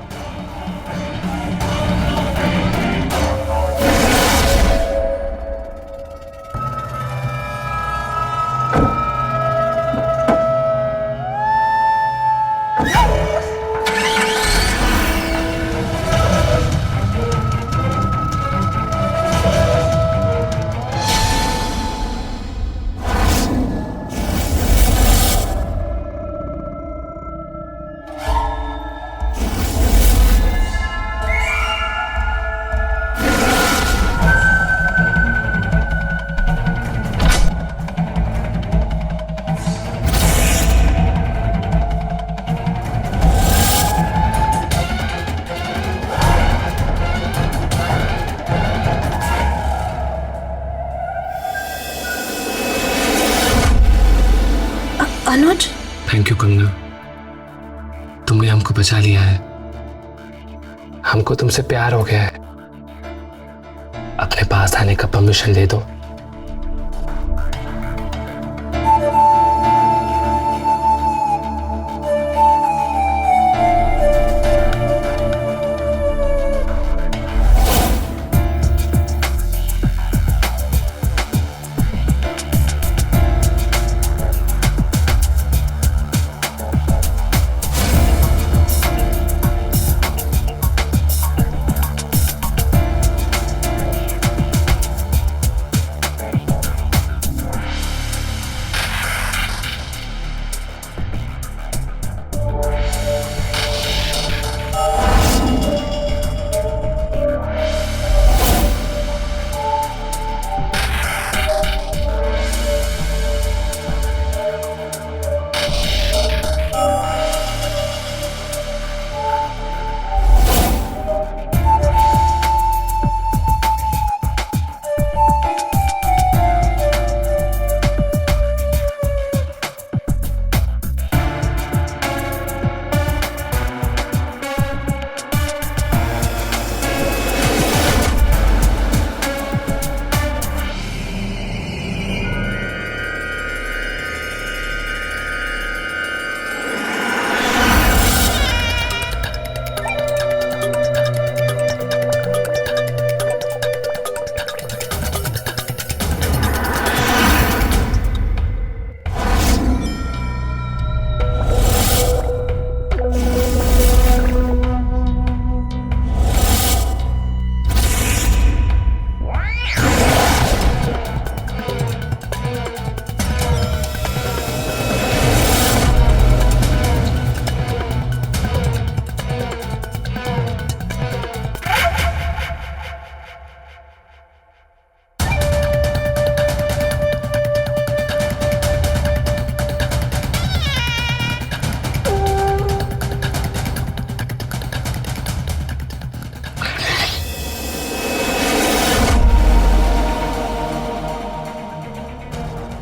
यू कंगना, तुमने हमको बचा लिया है। हमको तुमसे प्यार हो गया है। अपने पास आने का परमिशन दे दो।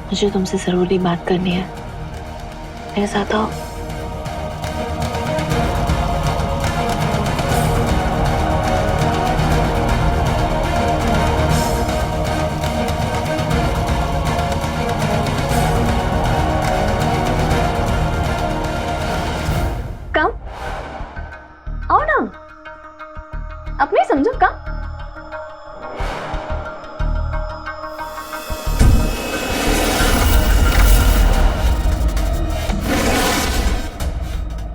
मुझे तुमसे जरूरी बात करनी है, मेरे साथ आओ। कम आओ ना, अपने समझो कम।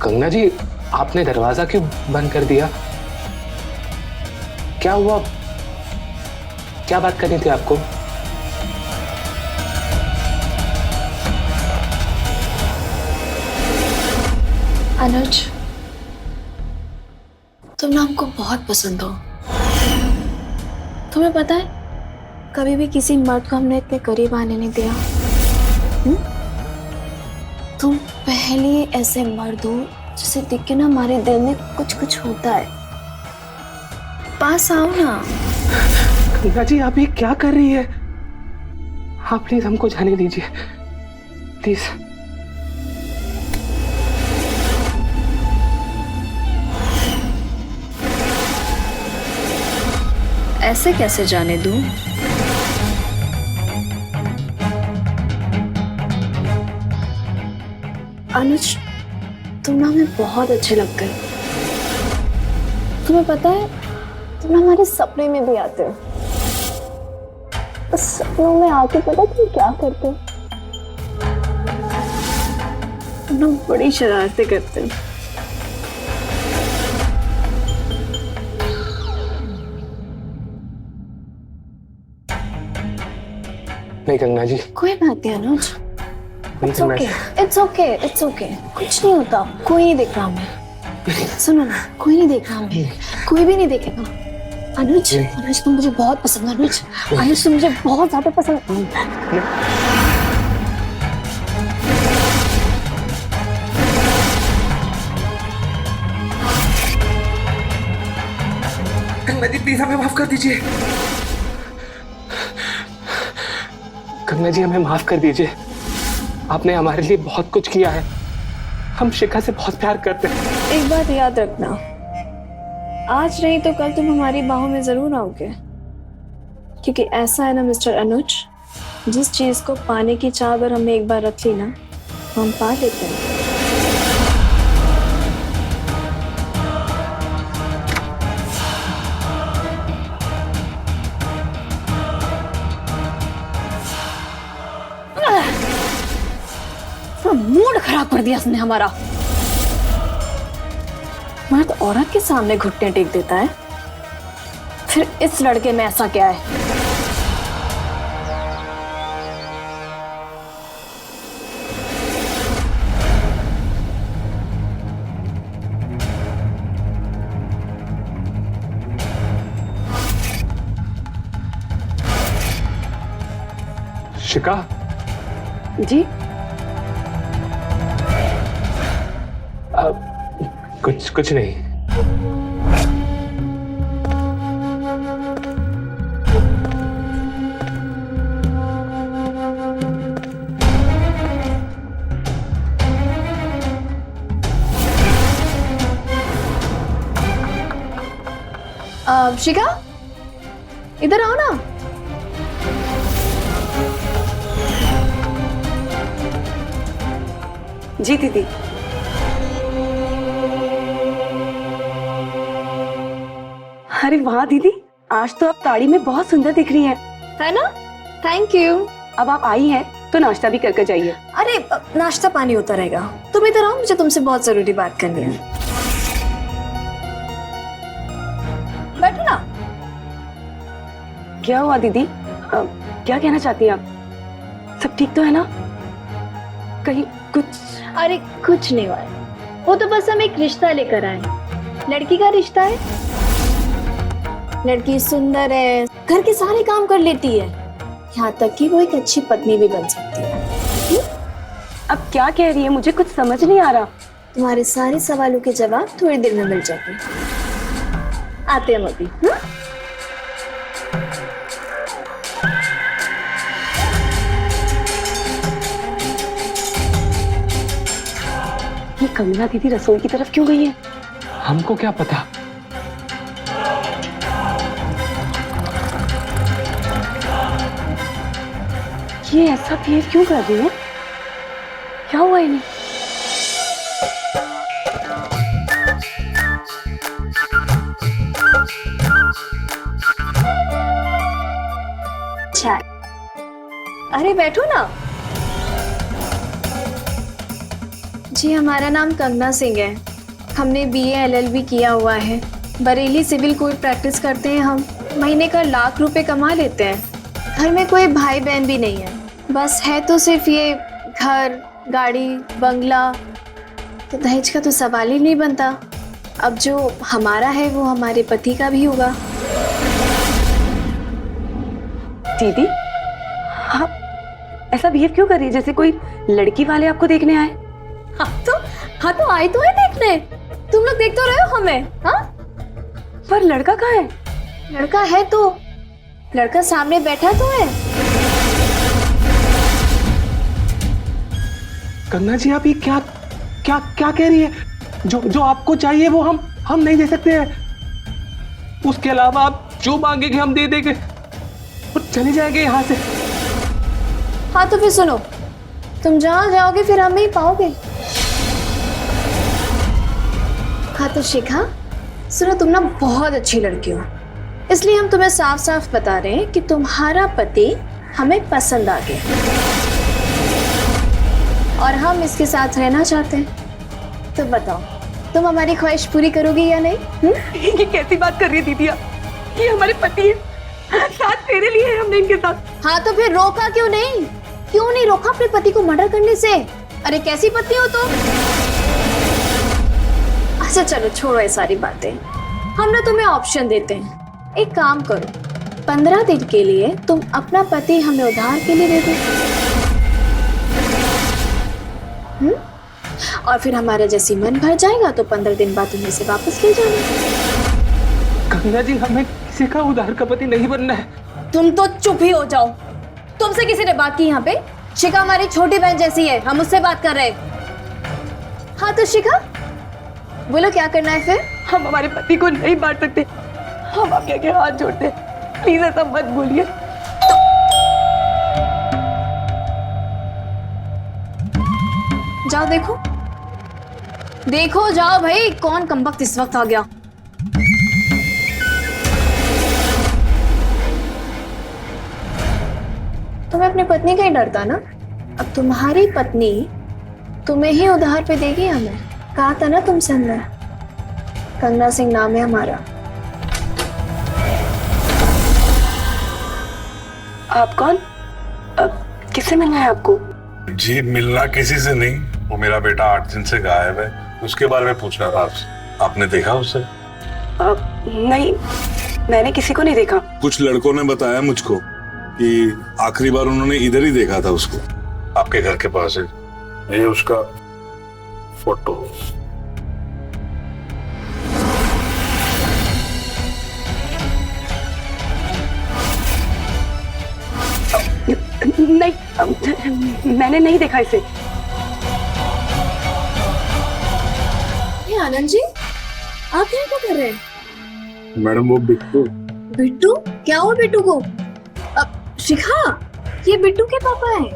कंगना जी, आपने दरवाजा क्यों बंद कर दिया? क्या हुआ? क्या बात करनी थी आपको? अनुज, तुम ना हमको बहुत पसंद हो। तुम्हें पता है, कभी भी किसी मर्द को हमने इतने करीब आने नहीं दिया। तुम पहले ऐसे मर्द हो जिसे देख के ना हमारे दिल में कुछ कुछ होता है। पास आओ ना। कंगना जी, आप ये क्या कर रही है? आप प्लीज हमको जाने दीजिए, प्लीज। ऐसे कैसे जाने दूं? अनुज, तुम ना हमें बहुत अच्छे लगते हो। तुम्हें पता है, तुम ना हमारे सपने में भी आते हो। उस सपनों में आके पता तुम क्या करते हो? तुम ना बड़ी शरारतें करते हो। नहीं कंगना जी, कोई बात नहीं Anuj, it's okay, it's okay, it's okay, कुछ नहीं होता। कोई नहीं देख रहा हमें। सुनो ना, कोई नहीं देख रहा हमें, कोई भी नहीं देखेगा। अनुज, अनुज तुम मुझे बहुत पसंद है। अनुज, अनुज तुम मुझे बहुत ज्यादा पसंद। कंगना जी प्लीज हमें माफ कर दीजिए। कंगना जी हमें माफ कर दीजिए। आपने हमारे लिए बहुत कुछ किया है। हम शिखा से बहुत प्यार करते हैं। एक बात याद रखना, आज नहीं तो कल तुम हमारी बाहों में जरूर आओगे, क्योंकि ऐसा है ना मिस्टर अनुज, जिस चीज को पाने की चाह अगर हमने एक बार रख ली ना, तो हम पा लेते हैं। मूड खराब कर दिया उसने हमारा। मर्द औरत के सामने घुटने टेक देता है, फिर इस लड़के में ऐसा क्या है? शिखा, जी कुछ नहीं। शिखा, इधर आओ ना। जी दीदी। अरे वाह दीदी, आज तो आप साड़ी में बहुत सुंदर दिख रही हैं। है ना? Thank you. अब आप आई हैं तो नाश्ता भी करके जाइए। अरे नाश्ता पानी होता रहेगा, तुम इधर आओ, मुझे तुमसे बहुत जरूरी बात करनी है। बैठो ना। क्या हुआ दीदी? क्या कहना चाहती हैं आप? सब ठीक तो है ना? कहीं कुछ? अरे कुछ नहीं हुआ है, वो तो बस हम एक रिश्ता लेकर आए। लड़की का रिश्ता है, लड़की सुंदर है, घर के सारे काम कर लेती है, यहाँ तक कि वो एक अच्छी पत्नी भी बन सकती है। अब क्या कह रही है, मुझे कुछ समझ नहीं आ रहा। तुम्हारे सारे सवालों के जवाब थोड़ी देर में मिल जाएंगे। आते हैं हम अभी। ये कमला दीदी रसोई की तरफ क्यों गई है? हमको क्या पता। ये ऐसा बिहेव क्यों कर रही है? क्या हुआ इन्हें? चाय। अरे बैठो ना। जी हमारा नाम कंगना सिंह है, हमने BA LLB किया हुआ है, बरेली सिविल कोर्ट प्रैक्टिस करते हैं। हम महीने का लाख रुपए कमा लेते हैं। घर में कोई भाई बहन भी नहीं है, बस है तो सिर्फ ये घर, गाड़ी, बंगला। तो दहेज का तो सवाल ही नहीं बनता। अब जो हमारा है वो हमारे पति का भी होगा। दीदी, आप ऐसा बिहेव क्यों कर रही है जैसे कोई लड़की वाले आपको देखने आए? हाँ तो आए तो है देखने, तुम लोग देख तो रहे हो हमें। हाँ पर लड़का कहाँ है? लड़का है तो, लड़का सामने बैठा तो है। कंगना जी, आप ये क्या क्या क्या कह रही है? जो आपको चाहिए वो हम नहीं दे सकते हैं। उसके अलावा आप जो मांगेंगे हम दे देंगे और चले जाएंगे यहाँ से। हाँ तो फिर सुनो, तुम जहाँ जाओगे फिर हमें ही पाओगे। हाँ तो शिखा सुनो, तुम ना बहुत अच्छी लड़की हो, इसलिए हम तुम्हें साफ साफ बता रहे हैं कि तुम्हारा पति हमें पसंद आ गया और हम इसके साथ रहना चाहते हैं। तो बताओ, तुम हमारी ख्वाहिश पूरी करोगी या नहीं? ये कैसी बात कर रही है दीदी आप? ये हमारे पति है, साथ तेरे लिए है हमने इनके साथ। हाँ तो फिर रोका क्यों नहीं? क्यों नहीं रोका अपने पति को मर्डर करने से? अरे कैसी पत्नी हो तुम? अच्छा चलो छोड़ो ये सारी बातें, हम ना तुम्हें ऑप्शन देते हैं। एक काम करो, 15 दिन के लिए तुम अपना पति हमें उधार के लिए दे दो, और फिर हमारा जैसी मन भर जाएगा तो 15 दिन बाद तुम्हें से वापस ले जाना। कंगना जी, हमें किसी का उधार का पति नहीं बनना है। तुम तो चुप ही हो जाओ, तुमसे किसी ने बात की यहाँ पे? शिखा हमारी छोटी बहन जैसी है, हम उससे बात कर रहे हैं। हाँ तो शिखा बोलो क्या करना है फिर? हम हमारे पति को नहीं बांट सकते, हम आपके आगे हाथ जोड़ते हैं, प्लीज ऐसा मत बोलिए। जाओ देखो, देखो जाओ भाई कौन कमबख्त इस वक्त आ गया। तुम्हें अपनी पत्नी का ही डरता ना? अब तुम्हारी पत्नी तुम्हें ही उधार पे देगी हमें। कहा था ना तुमसे हमने, कंगना सिंह नाम है हमारा। आप कौन? किससे मिलना है आपको? जी मिलना किसी से नहीं, वो मेरा बेटा 8 दिन से गायब है, उसके बारे में पूछना था आपसे। आपने देखा उसे? नहीं, मैंने किसी को नहीं देखा। कुछ लड़कों ने बताया मुझको कि आखिरी बार उन्होंने इधर ही देखा था उसको, आपके घर के पास है। ये उसका फोटो। नहीं, मैंने नहीं देखा इसे। ये आनंद जी, आप यहाँ क्या कर रहे हैं? मैडम वो बिट्टू। बिट्टू? क्या हुआ बिट्टू को? शिखा, ये बिट्टू के पापा हैं।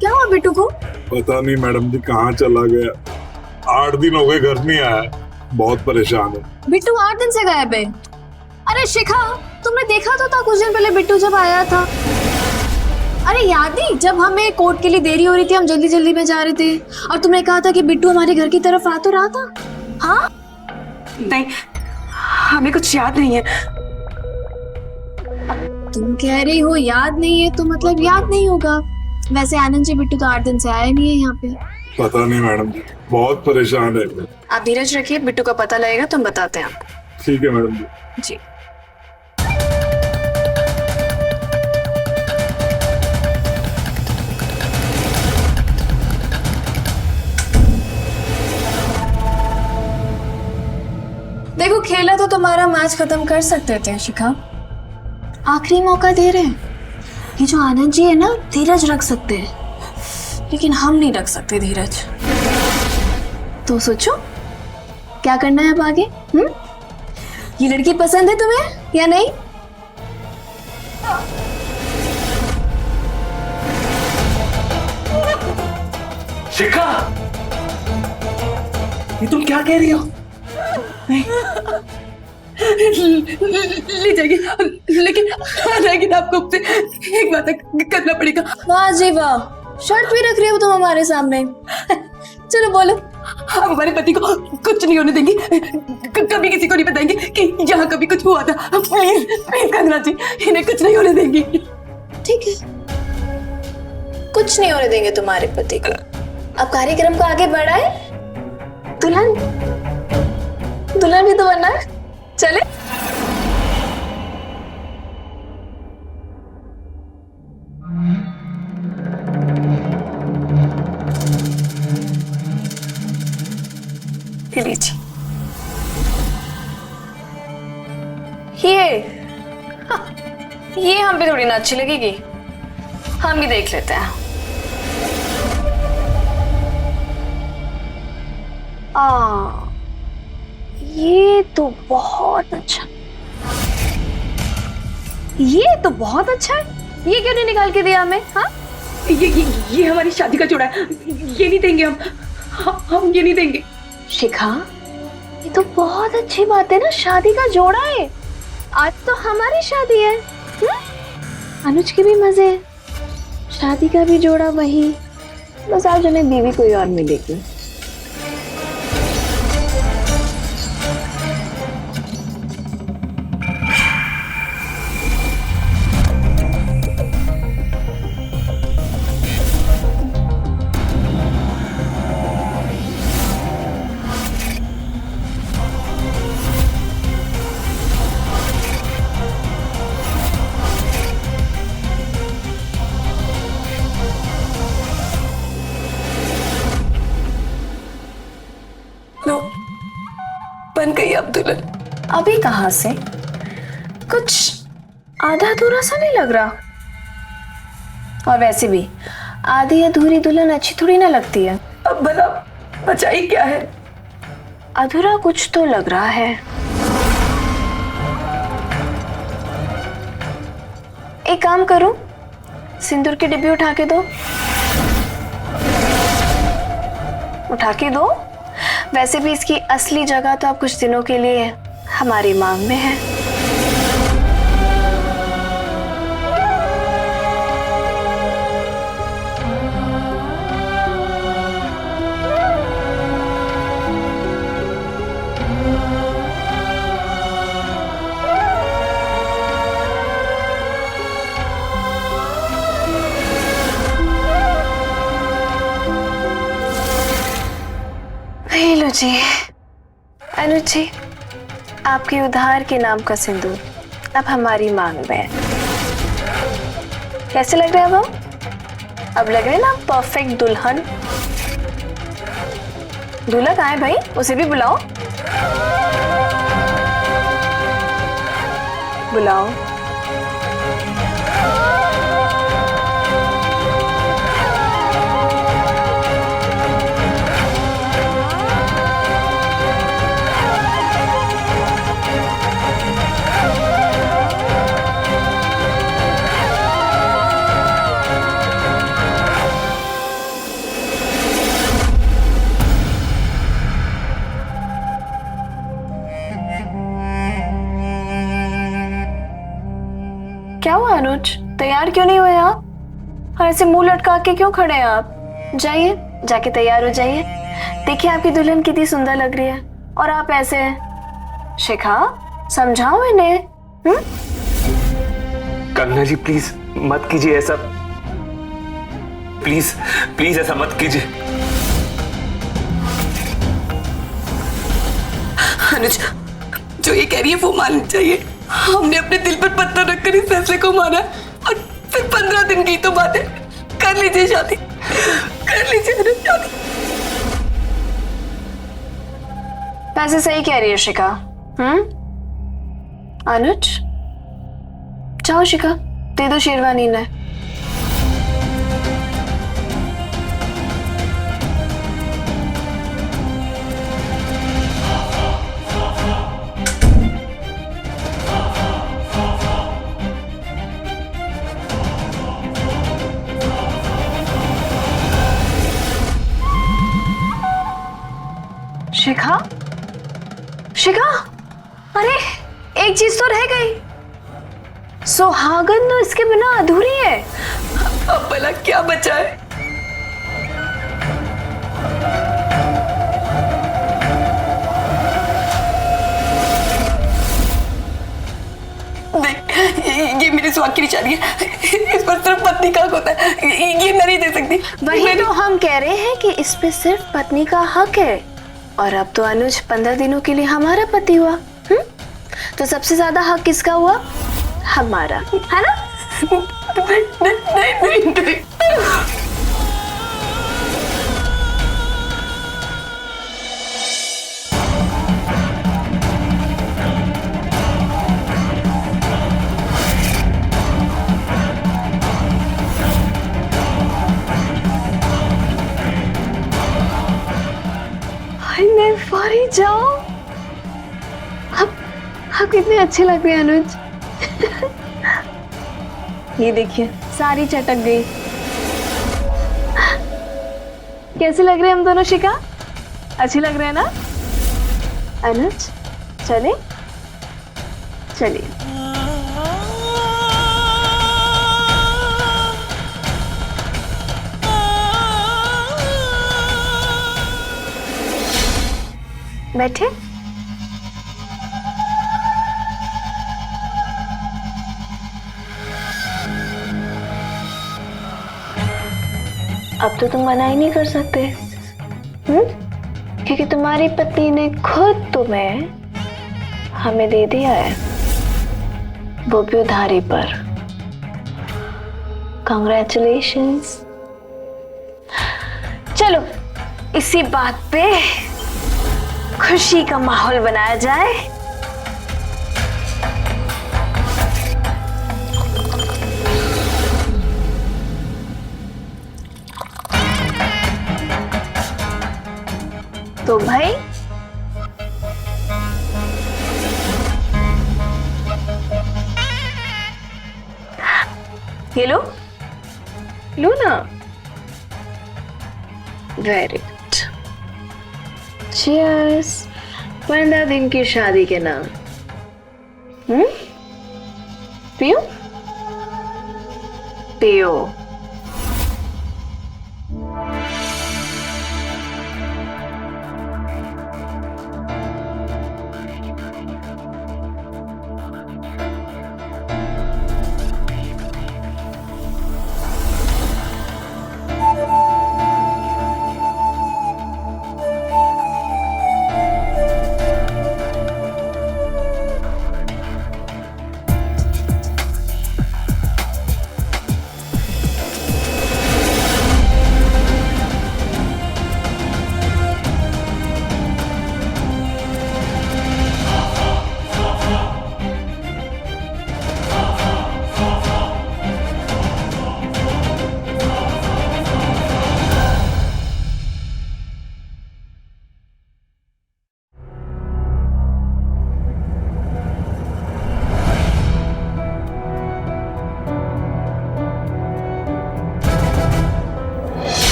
क्या हुआ बिट्टू को? पता नहीं मैडम जी कहाँ चला गया, 8 दिन हो गए घर नहीं आया, बहुत परेशान है। बिट्टू 8 दिन से गायब है। अरे शिखा, तुमने देखा तो था कुछ दिन पहले बिट्टू जब आया था। अरे याद नहीं, जब हमें कोर्ट के लिए देरी हो रही थी, हम जल्दी जल्दी में जा रहे थे और तुमने कहा था कि बिट्टू हमारे घर की तरफ आ तो रहा था। हाँ? नहीं, हमें कुछ याद नहीं है। तुम कह रही हो याद नहीं है तो मतलब याद नहीं होगा। वैसे आनंद जी, बिट्टू तो 8 दिन से आया नहीं है यहाँ पे। पता नहीं मैडम जी, बहुत परेशान है। आप धीरज रखिए, बिट्टू का पता लगेगा तो हम बताते हैं आपको। ठीक है मैडम जी। जी। देखो, खेला तो तुम्हारा मैच खत्म कर सकते थे शिखा, आखिरी मौका दे रहे हैं। ये जो आनंद जी है ना, धीरज रख सकते हैं लेकिन हम नहीं रख सकते धीरज। तो सोचो क्या करना है अब आगे। ये लड़की पसंद है तुम्हें या नहीं? शिखा, ये तुम क्या कह रही हो? ले जाएगी, लेकिन आ जाएगी ना आपको उससे एक बात करना पड़ेगा। वाह जी वाह, शर्त भी रख रही हो तुम हमारे सामने। चलो बोलो। हम हमारे पति को कुछ नहीं होने देंगे, कभी किसी को नहीं बताएंगे कि यहाँ कभी कुछ हुआ था। प्लीज प्लीज कंगना जी, इन्हें कुछ नहीं होने देंगी। ठीक है, कुछ नहीं होने देंगे तुम्हारे पति को। अब कार्यक्रम को आगे बढ़ाए। दुल्हन, दुल्हन भी तो बनना है। चले। लीजिए। ये हम पे थोड़ी ना अच्छी लगेगी, हम भी देख लेते हैं। ये तो बहुत अच्छा, ये तो बहुत अच्छा है। ये क्यों नहीं निकाल के दिया हमें? हाँ, ये हमारी शादी का जोड़ा है, ये नहीं देंगे हम ये नहीं देंगे। शिखा, ये तो बहुत अच्छी बात है ना, शादी का जोड़ा है। आज तो हमारी शादी है। अनुज के भी मजे है, शादी का भी जोड़ा वही। बस आज उन्हें बीवी कोई और मिलेगी। बन गई अब दुल्हन। अभी कहां से? कुछ आधा अधूरा सा नहीं लग रहा। और वैसे भी आधी अधूरी दुल्हन अच्छी थोड़ी ना लगती है। अब भला बचा ही क्या है? अधूरा कुछ तो लग रहा है। एक काम करो, सिंदूर की डिब्बी उठा के दो। उठा के दो। वैसे भी इसकी असली जगह तो अब कुछ दिनों के लिए हमारी मांग में है। लो जी, अनुज जी, आपके उधार के नाम का सिंदूर अब हमारी मांग में है। कैसे लग रहा है वो? अब लग रहा है ना परफेक्ट दुल्हन। दूल्हा कहाँ है भाई? उसे भी बुलाओ। बुलाओ। क्या हुआ अनुज, तैयार क्यों नहीं हुए आप? और ऐसे मुंह लटका के क्यों खड़े हैं आप? जाइए, जाके तैयार हो जाइए। देखिए आपकी दुल्हन कितनी सुंदर लग रही है और आप ऐसे हैं। शिखा, समझाओ इन्हें। कंगना जी प्लीज मत कीजिए ऐसा, प्लीज प्लीज ऐसा मत कीजिए। अनुज, जो ये कह रही है वो माननी चाहिए। हमने अपने दिल पर पत्थर रखकर इस फैसले को माना और फिर 15 दिन की तो बात है। कर लीजिए शादी, कर लीजिए अनुज शादी। वैसे सही कह रही है शिखा। अनुज, जाओ शिखा, दे दो शेरवानी ने। शिखा, शिखा, अरे एक चीज तो रह गई। सुहागन तो इसके बिना अधूरी है। अब भला क्या बचा है? देख, ये मेरी सुहाग की निशानी है। इस पर सिर्फ पत्नी का हक होता है, ये मैं नहीं दे सकती। वही तो हम कह रहे हैं कि इस पे सिर्फ पत्नी का हक है। और अब तो अनुज 15 दिनों के लिए हमारा पति हुआ। तो सबसे ज्यादा हक किसका हुआ? हमारा, है ना? नहीं। मैं फौरी जाओ। आप कितने अच्छे लग रहे हैं अनुज। ये देखिए सारी चटक गई। कैसे लग रहे हैं हम दोनों शिखा? अच्छे लग रहे हैं ना अनुज? चले चलिए। बैठे। अब तो तुम मना ही नहीं कर सकते, क्योंकि तुम्हारी पत्नी ने खुद तुम्हें हमें दे दिया है, वो भी उधारी पर। कांग्रेचुलेशंस। चलो इसी बात पे खुशी का माहौल बनाया जाए। तो भाई ये लो ना। Very good. चीयर्स 15 दिन की शादी के नाम। पियो पियो।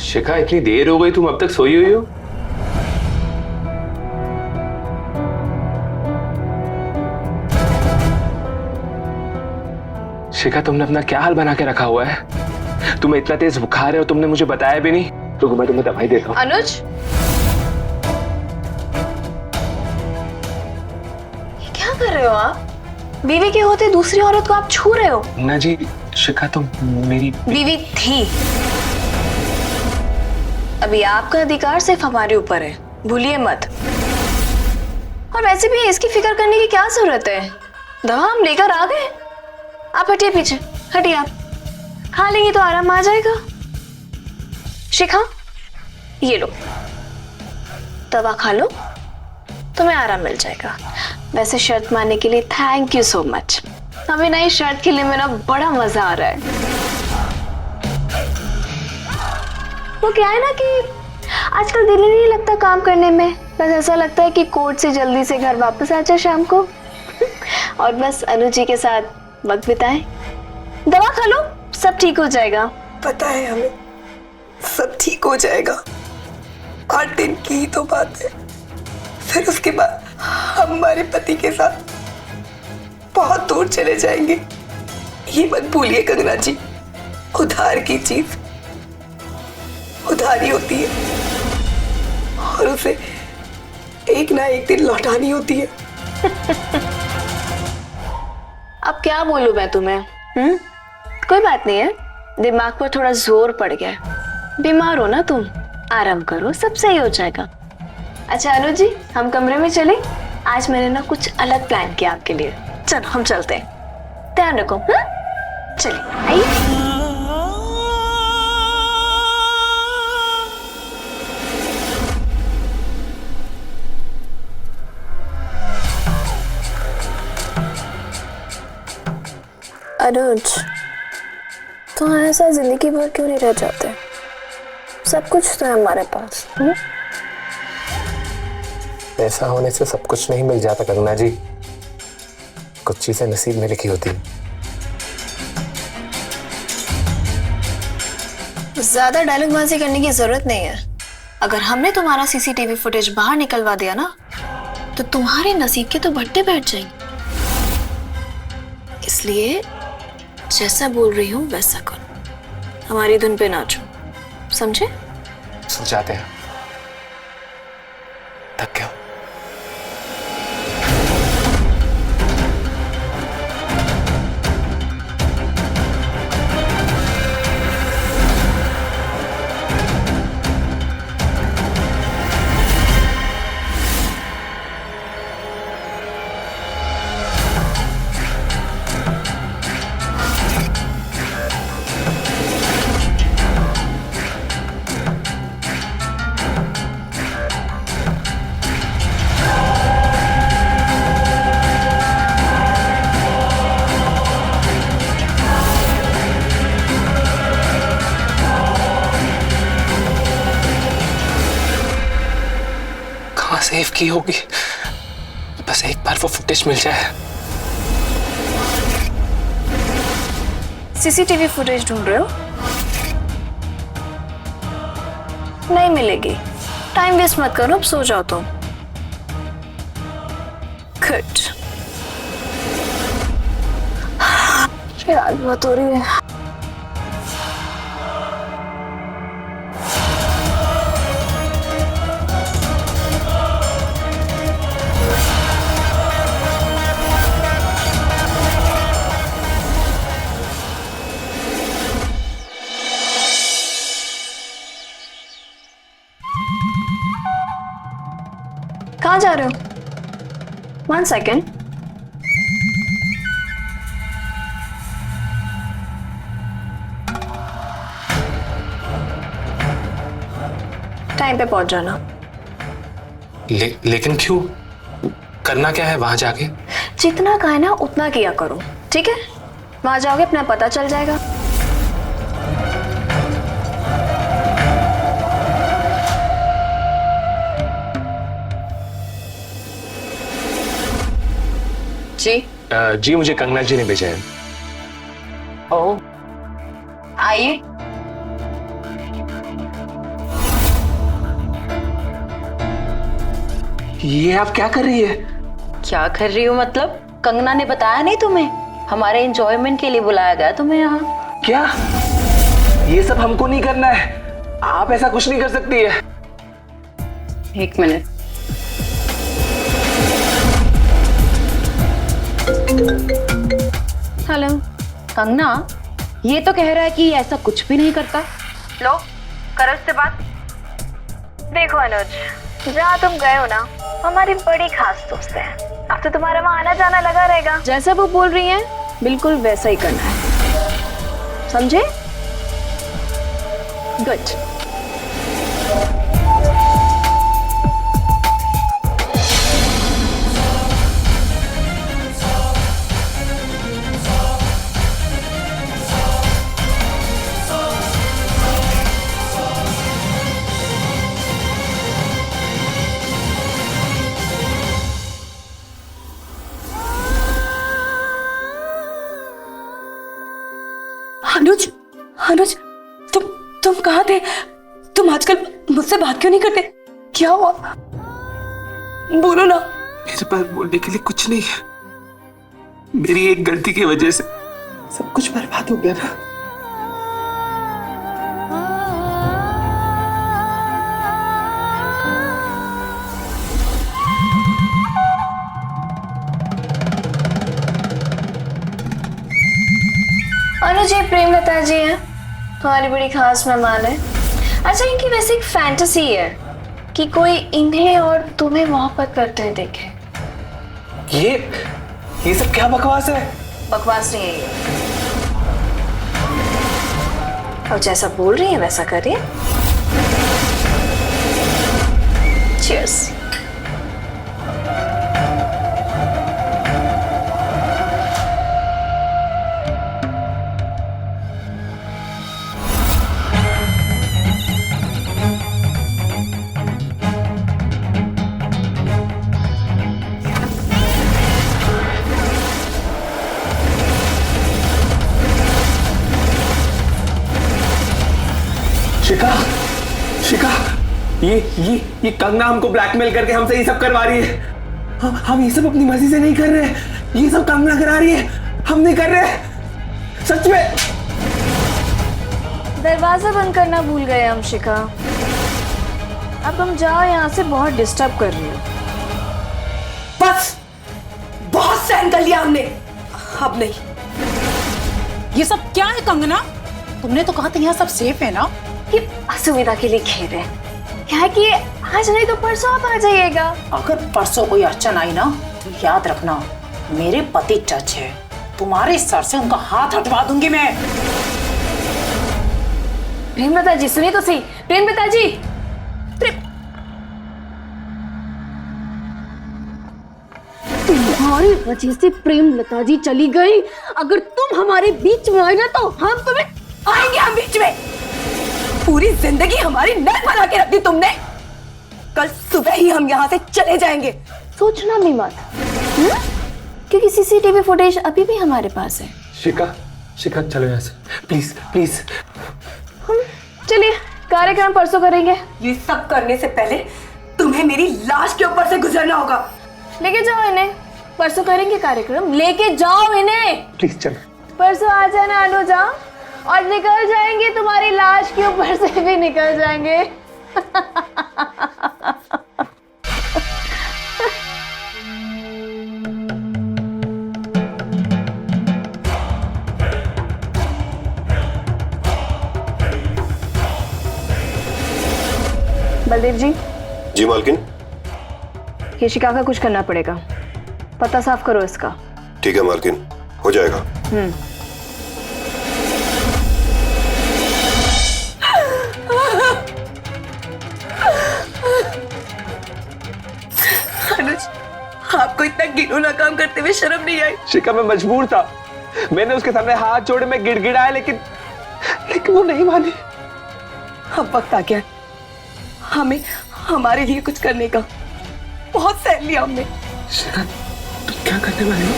शिखा, इतनी देर हो गई, तुम अब तक सोई हुई हो? शिखा, तुमने अपना क्या हाल बना के रखा हुआ है? तुम्हें इतना तेज बुखार है और तुमने मुझे बताया भी नहीं। तो मैं तुम्हें दवाई देता हूँ। अनुज, ये क्या कर रहे हो आप? बीवी के होते दूसरी औरत को आप छू रहे हो। ना जी, शिखा तुम मेरी बीवी थी। अभी आपका अधिकार सिर्फ हमारे ऊपर है, भूलिए मत। और वैसे भी इसकी फिक्र करने की क्या जरूरत है? दवा हम लेकर आ गए। आप हटिए पीछे, हटिए। आप खा लेंगे तो आराम आ जाएगा। शिखा, ये लो, दवा खा लो, तुम्हें आराम मिल जाएगा। वैसे शर्त मानने के लिए थैंक यू सो मच। हमें नई शर्त खेलने में ना बड़ा मजा आ रहा है। वो क्या है ना कि आजकल दिल ही नहीं लगता काम करने में। बस ऐसा लगता है कि कोर्ट से जल्दी से घर वापस आ जाए शाम को और बस अनु जी के साथ वक्त बिताएं। दवा खा लो, सब ठीक हो जाएगा। पता है हमें, सब ठीक हो जाएगा। 8 दिन की ही तो बात है। फिर उसके बाद हम हमारे पति के साथ बहुत दूर चले जाएंगे। ये मत भूलिए कंगना जी, उधार की चीज उधारी होती है और उसे एक ना एक दिन लौटानी होती है। अब क्या बोलूं मैं तुम्हें? कोई बात नहीं है, दिमाग पर थोड़ा जोर पड़ गया है। बीमार हो ना तुम, आराम करो, सब सही हो जाएगा। अच्छा अनु जी, हम कमरे में चले। आज मैंने ना कुछ अलग प्लान किया आपके लिए। चलो हम चलते हैं, ध्यान रखो। चलिए आइए। अनुज, तो ऐसा जिंदगी भर क्यों नहीं रह जाते? सब कुछ तो है हमारे पास। ऐसा होने से सब कुछ नहीं मिल जाता कंगना जी, कुछ चीजें नसीब में लिखी होती। ज्यादा डायलॉगबाजी करने की जरूरत नहीं है। अगर हमने तुम्हारा सीसीटीवी फुटेज बाहर निकलवा दिया ना, तो तुम्हारे नसीब के तो भट्टे बैठ जाएंगे। इसलिए जैसा बोल रही हूँ वैसा करो, हमारी धुन पे नाचो, समझे? समझाते हैं। थक गया। सेव की होगी, बस एक बार वो फुटेज मिल जाए। सीसीटीवी फुटेज ढूंढ रहे हो? नहीं मिलेगी। टाइम वेस्ट मत करो, अब सो जाओ तुम। गुड। यार बहुत हो रही है। कहाँ जा रहे हो? 1 सेकेंड। टाइम पे पहुंच जाना। लेकिन क्यों? करना क्या है वहां जाके? जितना कहा है ना उतना किया करो, ठीक है? वहां जाओगे अपना पता चल जाएगा। जी मुझे कंगना जी ने भेजा है। ओह, आइए। ये आप क्या कर रही है? क्या कर रही हूँ मतलब? कंगना ने बताया नहीं तुम्हें? हमारे एंजॉयमेंट के लिए बुलाया गया तुम्हें यहाँ। क्या? ये सब हमको नहीं करना है। आप ऐसा कुछ नहीं कर सकती है। 1 मिनट। हेलो कंगना, ये तो कह रहा है कि ऐसा कुछ भी नहीं करता। लो करो उससे बात। देखो अनुज, जहाँ तुम गए हो ना, हमारी बड़ी खास दोस्त है। अब तो तुम्हारा वहाँ आना जाना लगा रहेगा। जैसा वो बोल रही है बिल्कुल वैसा ही करना है, समझे? गुड। अनुज, अनुज, तुम कहाँ थे? तुम आजकल मुझसे बात क्यों नहीं करते? क्या हुआ? बोलो ना। मेरे पास बोलने के लिए कुछ नहीं है। मेरी एक गलती की वजह से सब कुछ बर्बाद हो गया ना। अनुज, ये प्रेमलता जी हैं, तुम्हारी बड़ी खास मेहमान है। अच्छा, इनकी वैसे एक फैंटेसी है कि कोई इन्हें और तुम्हें मोहब्बत करते हुए देखे। ये सब क्या बकवास है? बकवास नहीं है ये। और जैसा बोल रही है वैसा करिए। चीयर्स। शिखा, ये कंगना हमको ब्लैकमेल करके हमसे ये सब करवा रही है। हम ये सब अपनी मर्जी से नहीं कर रहे हैं। ये सब कंगना करा रही है, हम नहीं कर रहे। सच में। दरवाजा बंद करना भूल गए हम शिखा। अब हम जाओ यहाँ से, बहुत डिस्टर्ब कर रही हो। बस, बहुत सहन कर लिया हमने, अब नहीं। ये सब क्या है कंगना? तुमने तो कहा था यहाँ सब सेफ है ना? ये असुविधा के लिए खेद है। क्या है कि आज नहीं तो परसों आप आ जाइएगा। अगर परसों कोई अड़चन आई ना तो याद रखना, मेरे पति जज है, तुम्हारे सर से उनका हाथ हटवा दूंगी मैं। प्रेमलता जी सुनिए तो सही। प्रेमलता जी, तुम्हारी वजह से प्रेमलता जी चली गई। अगर तुम हमारे बीच में आए ना तो हम तुम्हें आएंगे। हम बीच में? पूरी जिंदगी हमारी नर्क बना के रख दी तुमने। कल सुबह ही हम यहाँ से चले जाएंगे। सोचना भी मत, क्योंकि सीसीटीवी फुटेज अभी भी हमारे पास है। शिखा, शिखा चलो यहाँ से, प्लीज प्लीज। चलिए, कार्यक्रम परसों करेंगे। ये सब करने से पहले तुम्हें मेरी लाश के ऊपर से गुजरना होगा। लेके जाओ इन्हें, परसों करेंगे कार्यक्रम, लेके जाओ इन्हें। प्लीज चलो। परसों आ जाना अनुजा, और निकल जाएंगे, तुम्हारी लाश के ऊपर से भी निकल जाएंगे। बलदेव जी। जी मालकिन। केशिका का कुछ करना पड़ेगा, पता साफ करो इसका। ठीक है मालकिन, हो जाएगा। अनुज, आपको इतना घिनौना काम करते हुए शर्म नहीं आई? शिखा, मैं मजबूर था, मैंने उसके सामने हाथ जोड़े, मैं गिड़गिड़ाया, लेकिन वो नहीं मानी। अब वक्त आ गया हमें हमारे लिए कुछ करने का। बहुत सहन लिया हमने। शिखा, तुम क्या करने वाले हो?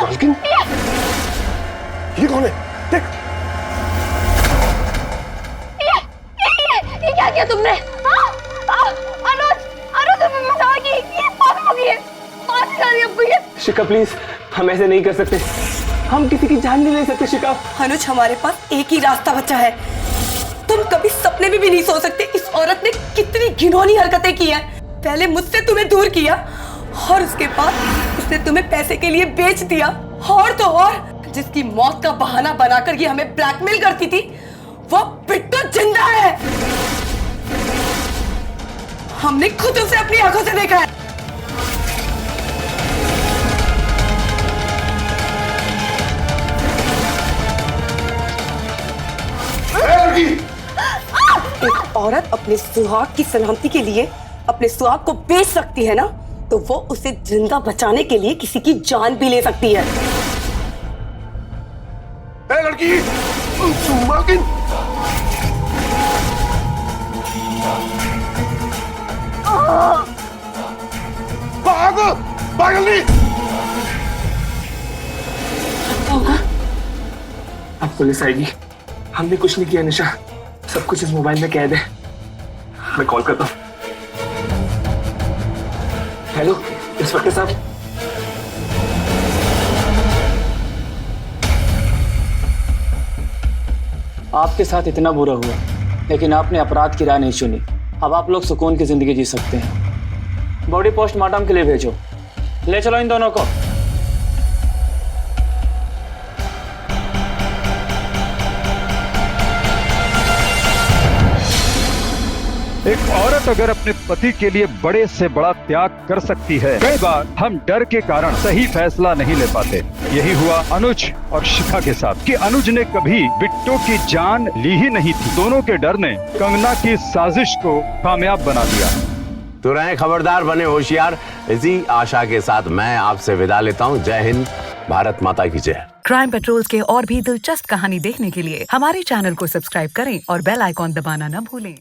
मालकिन, ये कौन है? देख। ये क्या किया तुमने? अनुज, शिखा प्लीज, हम ऐसे नहीं कर सकते, हम किसी की जान नहीं ले सकते। शिखा। अनुज, हमारे पास एक ही रास्ता बचा है। तुम कभी सपने में भी नहीं सोच सकते इस औरत ने कितनी घिनौनी हरकतें की है। पहले मुझसे तुम्हें दूर किया, और उसके बाद उसने तुम्हें पैसे के लिए बेच दिया। और तो और, जिसकी मौत का बहाना बनाकर ये हमें ब्लैकमेल करती थी, वो बिट्टू जिंदा है। हमने खुद उसे अपनी आंखों से देखा है। एक औरत अपने सुहाग की सलामती के लिए अपने सुहाग को बेच सकती है ना, तो वो उसे जिंदा बचाने के लिए किसी की जान भी ले सकती है। ए लड़की, मालकिन। भागो, भाग जल्दी। अब पुलिस आएगी। हमने कुछ नहीं किया निशा, सब कुछ इस मोबाइल में कैद है। मैं कॉल करता हूँ। हेलो इंस्पेक्टर साहब। आपके साथ इतना बुरा हुआ, लेकिन आपने अपराध की राह नहीं चुनी। अब आप लोग सुकून की जिंदगी जी सकते हैं। बॉडी पोस्टमार्टम के लिए भेजो, ले चलो इन दोनों को। एक औरत अगर अपने पति के लिए बड़े से बड़ा त्याग कर सकती है, कई बार हम डर के कारण सही फैसला नहीं ले पाते। यही हुआ अनुज और शिखा के साथ कि अनुज ने कभी बिट्टू की जान ली ही नहीं थी। दोनों के डर ने कंगना की साजिश को कामयाब बना दिया। तो रहें खबरदार, बने होशियार। इसी आशा के साथ मैं आपसे विदा लेता हूँ। जय हिंद, भारत माता की जय। क्राइम पेट्रोल्स के और भी दिलचस्प कहानी देखने के लिए हमारे चैनल को सब्सक्राइब करें और बेल आइकॉन दबाना न भूलें।